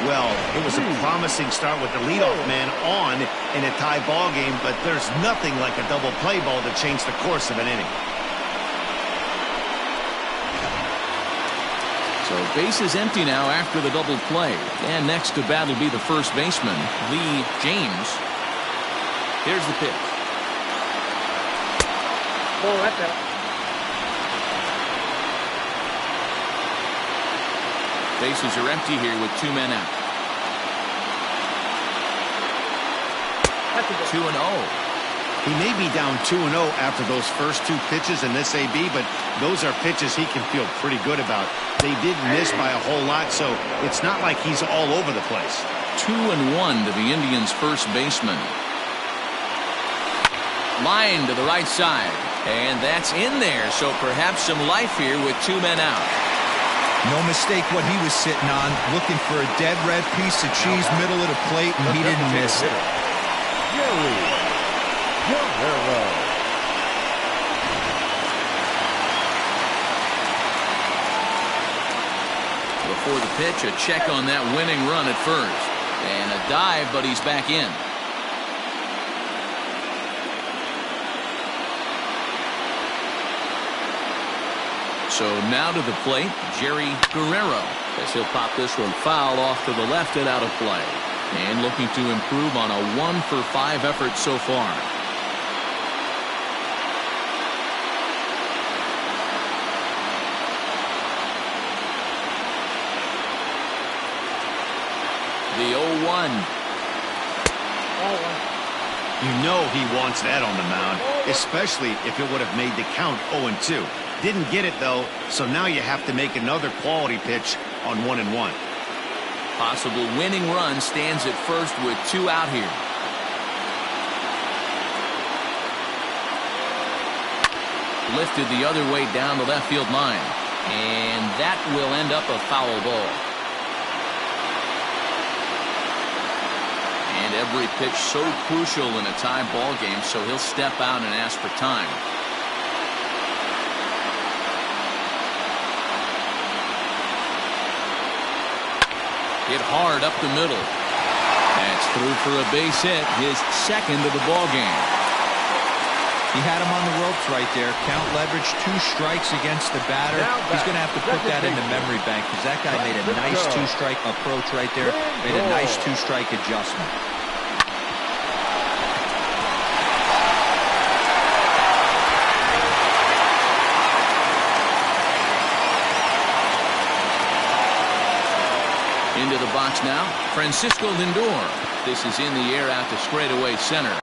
Well, it was a promising start with the leadoff man on in a tie ball game, but there's nothing like a double play ball to change the course of an inning. So base is empty now after the double play. And next to bat will be the first baseman, Lee James. Here's the pitch. Oh, that's out. Bases are empty here with 2 men out. That's a ball. 2-0. He may be down 2-0 after those first 2 pitches in this AB, but those are pitches he can feel pretty good about. They did miss by a whole lot, so it's not like he's all over the place. 2-1 to the Indians' first baseman. Line to the right side. And that's in there, so perhaps some life here with 2 men out. No mistake what he was sitting on, looking for a dead red piece of cheese middle of the plate, and he didn't miss it. Before the pitch, a check on that winning run at first. And a dive, but he's back in. So now to the plate, Jerry Guerrero, as he'll pop this one foul off to the left and out of play. And looking to improve on a 1-for-5 effort so far. The 0-1. You know he wants that on the mound, especially if it would have made the count 0-2. Didn't get it, though, so now you have to make another quality pitch on 1-1. Possible winning run stands at first with 2 out here. Lifted the other way down the left field line. And that will end up a foul ball. And every pitch so crucial in a tie ball game, so he'll step out and ask for time. Hit hard up the middle. That's through for a base hit, his second of the ball game. He had him on the ropes right there. Count leverage, 2 strikes against the batter. He's going to have to put that in the memory bank because that guy made a nice 2-strike approach right there. Made a nice 2-strike adjustment. Into the box now, Francisco Lindor. This is in the air out to straightaway center.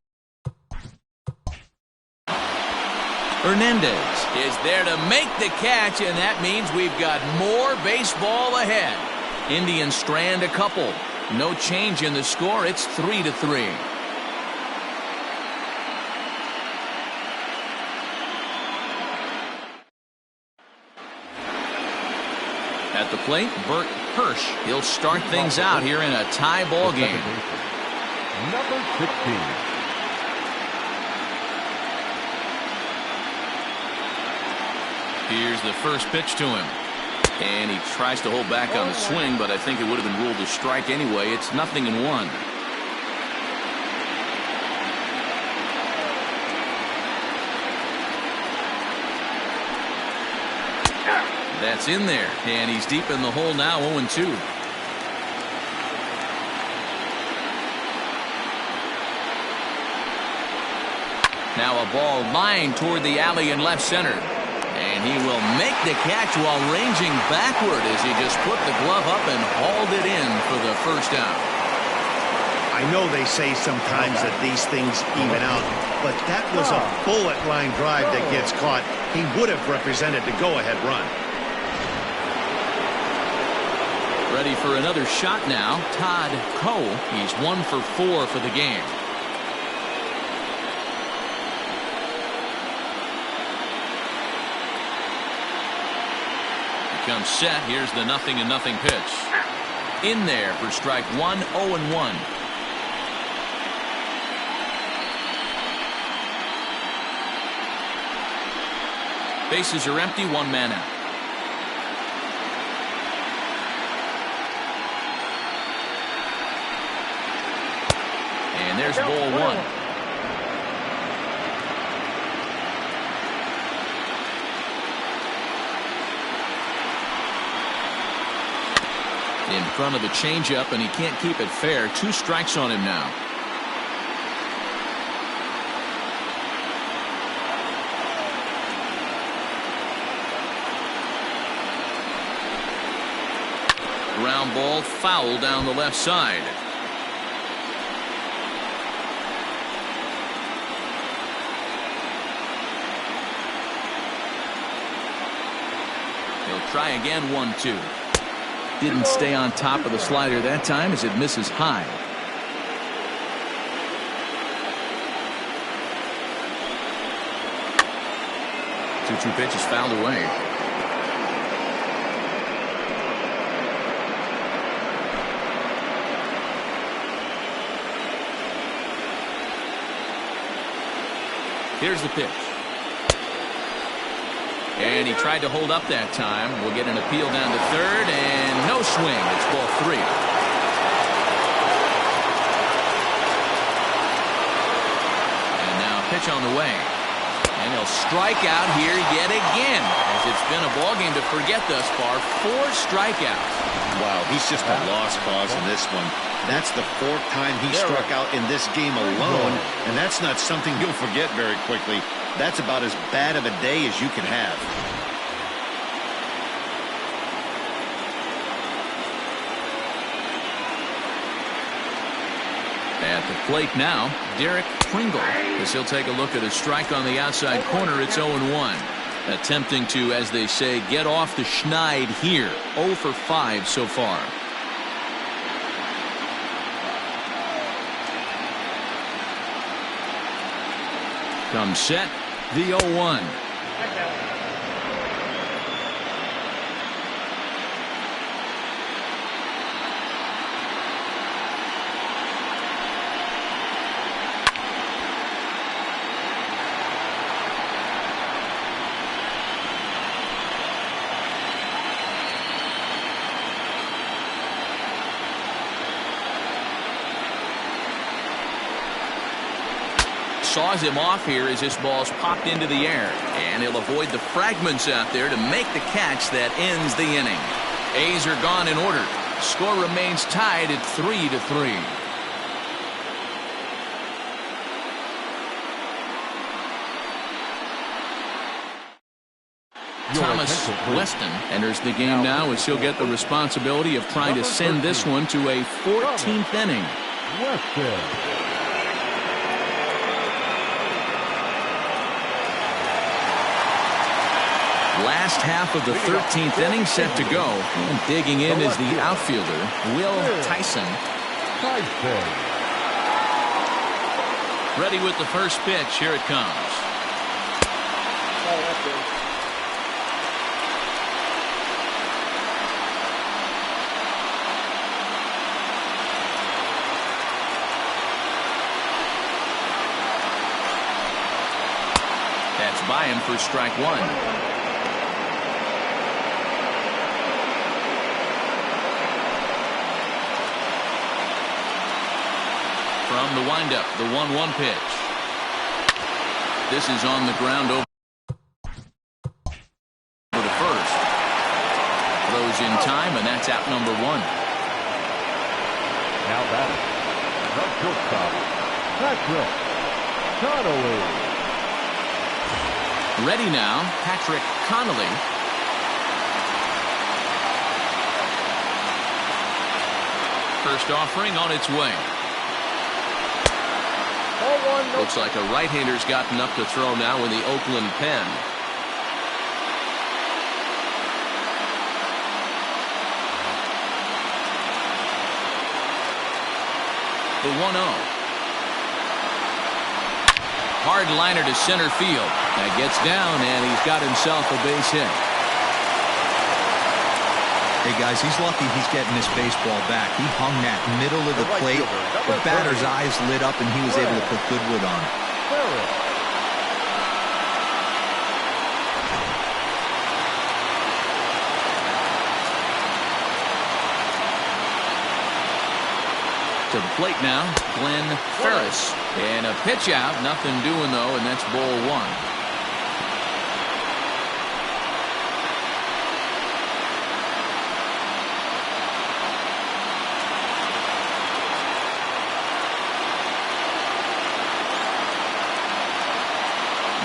Hernandez is there to make the catch, and that means we've got more baseball ahead. Indians strand a couple. No change in the score. It's 3-3. At the plate, Bert Hirsch. He'll start things out here in a tie ball game. Number 16. Here's the first pitch to him. And he tries to hold back on the swing, but I think it would have been ruled a strike anyway. It's 0-1. That's in there, and he's deep in the hole now, 0-2. Now a ball lined toward the alley in left center. And he will make the catch while ranging backward as he just put the glove up and hauled it in for the first out. I know they say sometimes that these things even out, but that was a bullet line drive that gets caught. He would have represented the go-ahead run. Ready for another shot now, Todd Cole. He's 1 for 4 for the game. Comes set. Here's the 0-0 pitch. In there for strike 1, 0-1. Bases are empty, 1 man out. And there's ball 1. In front of the changeup, and he can't keep it fair. 2 strikes on him now. Ground ball foul down the left side. He'll try again, 1-2. Didn't stay on top of the slider that time as it misses high. Two pitches fouled away. Here's the pitch. And he tried to hold up that time. We'll get an appeal down to third, and no swing. It's ball 3. And now a pitch on the way. And he'll strike out here yet again, as it's been a ball game to forget thus far. 4 strikeouts. Wow, he's just a lost cause in this one. That's the 4th time he struck out in this game alone, and that's not something you'll forget very quickly. That's about as bad of a day as you can have. At the plate now, Derek Pringle, as he'll take a look at a strike on the outside corner. It's 0-1. Attempting to, as they say, get off the schneid here. 0 for 5 so far. Comes set, the 0-1. Saws him off here as this ball's popped into the air, and he'll avoid the fragments out there to make the catch that ends the inning. A's are gone in order. Score remains tied at 3-3. Thomas Weston enters the game now as he'll get the responsibility of trying to send this one to a 14th inning. Weston. Last half of the 13th inning set to go. And digging in is the outfielder, Will Tyson. Ready with the first pitch. Here it comes. by him for strike one. From the windup, the 1-1 pitch. This is on the ground over to first. Throws in time, and that's out number one. Now batting, the shortstop, Patrick Connolly. Ready now, Patrick Connolly. First offering on its way. Looks like a right-hander's gotten up to throw now in the Oakland pen. The 1-0. Hard liner to center field. That gets down, and he's got himself a base hit. Hey, guys, he's lucky he's getting this baseball back. He hung that middle of the plate. The batter's eyes lit up, and he was able to put good wood on it. To the plate now, Glenn Ferris. And a pitch out, nothing doing though, and that's ball one.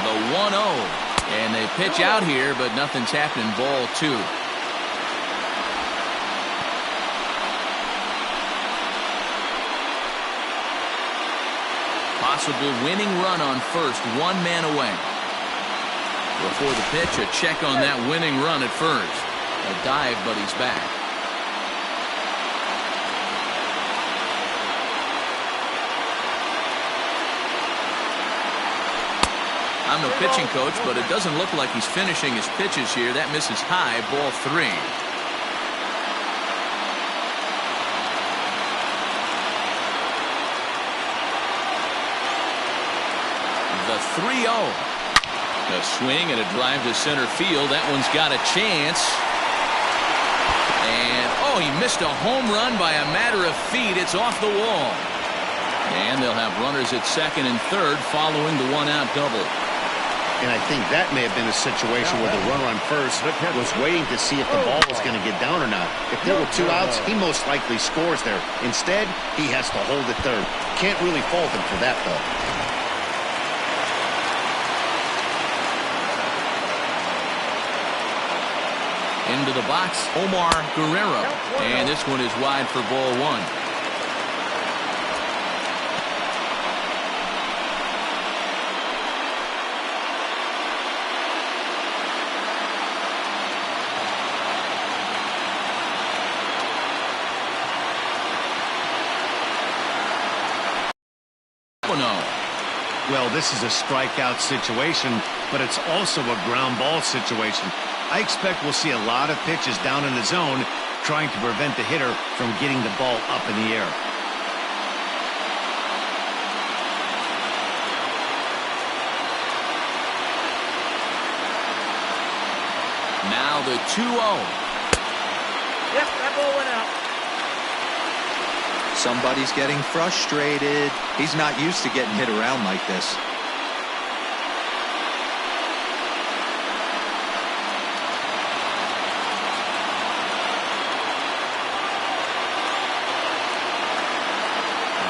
The 1-0. And they pitch out here, but nothing's happening. Ball two. Possible winning run on first, one man away. Before the pitch, a check on that winning run at first. A dive, but he's back. I'm no pitching coach, but it doesn't look like he's finishing his pitches here. That misses high, ball three. The 3-0. A swing and a drive to center field. That one's got a chance. And, oh, he missed a home run by a matter of feet. It's off the wall. And they'll have runners at second and third following the one-out double. And I think that may have been a situation where the runner on first was waiting to see if the ball was going to get down or not. If there were two outs, he most likely scores there. Instead, he has to hold it third. Can't really fault him for that, though. Into the box, Omar Guerrero. And this one is wide for ball one. Well, this is a strikeout situation, but it's also a ground ball situation. I expect we'll see a lot of pitches down in the zone trying to prevent the hitter from getting the ball up in the air. Now the 2-0. Yep, that ball went out. Somebody's getting frustrated. He's not used to getting hit around like this.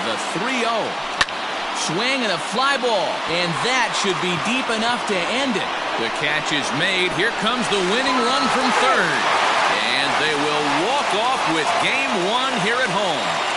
The 3-0. Swing and a fly ball. And that should be deep enough to end it. The catch is made. Here comes the winning run from third. And they will walk off with game one here at home.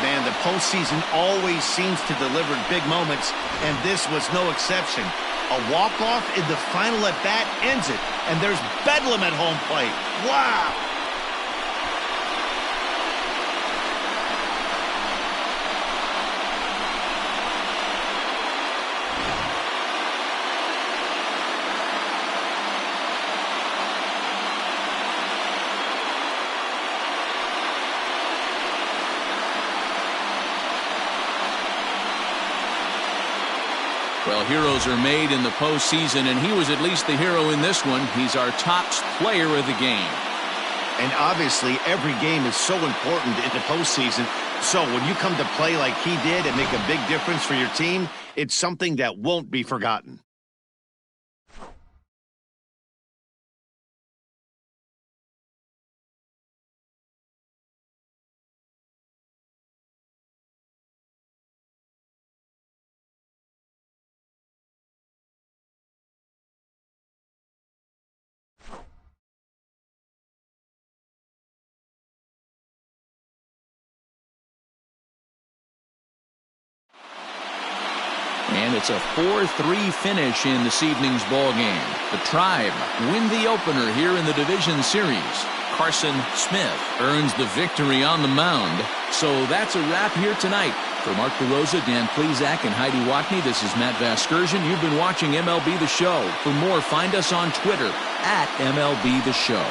Man, the postseason always seems to deliver big moments, and this was no exception. A walk-off in the final at-bat ends it, and there's bedlam at home plate. Wow! Well, heroes are made in the postseason, and he was at least the hero in this one. He's our top player of the game. And obviously, every game is so important in the postseason. So when you come to play like he did and make a big difference for your team, it's something that won't be forgotten. And it's a 4-3 finish in this evening's ball game. The Tribe win the opener here in the division series. Carson Smith earns the victory on the mound. So that's a wrap here tonight. For Mark DeRosa, Dan Plesac, and Heidi Watney, this is Matt Vasgersian. You've been watching MLB The Show. For more, find us on Twitter @MLB The Show.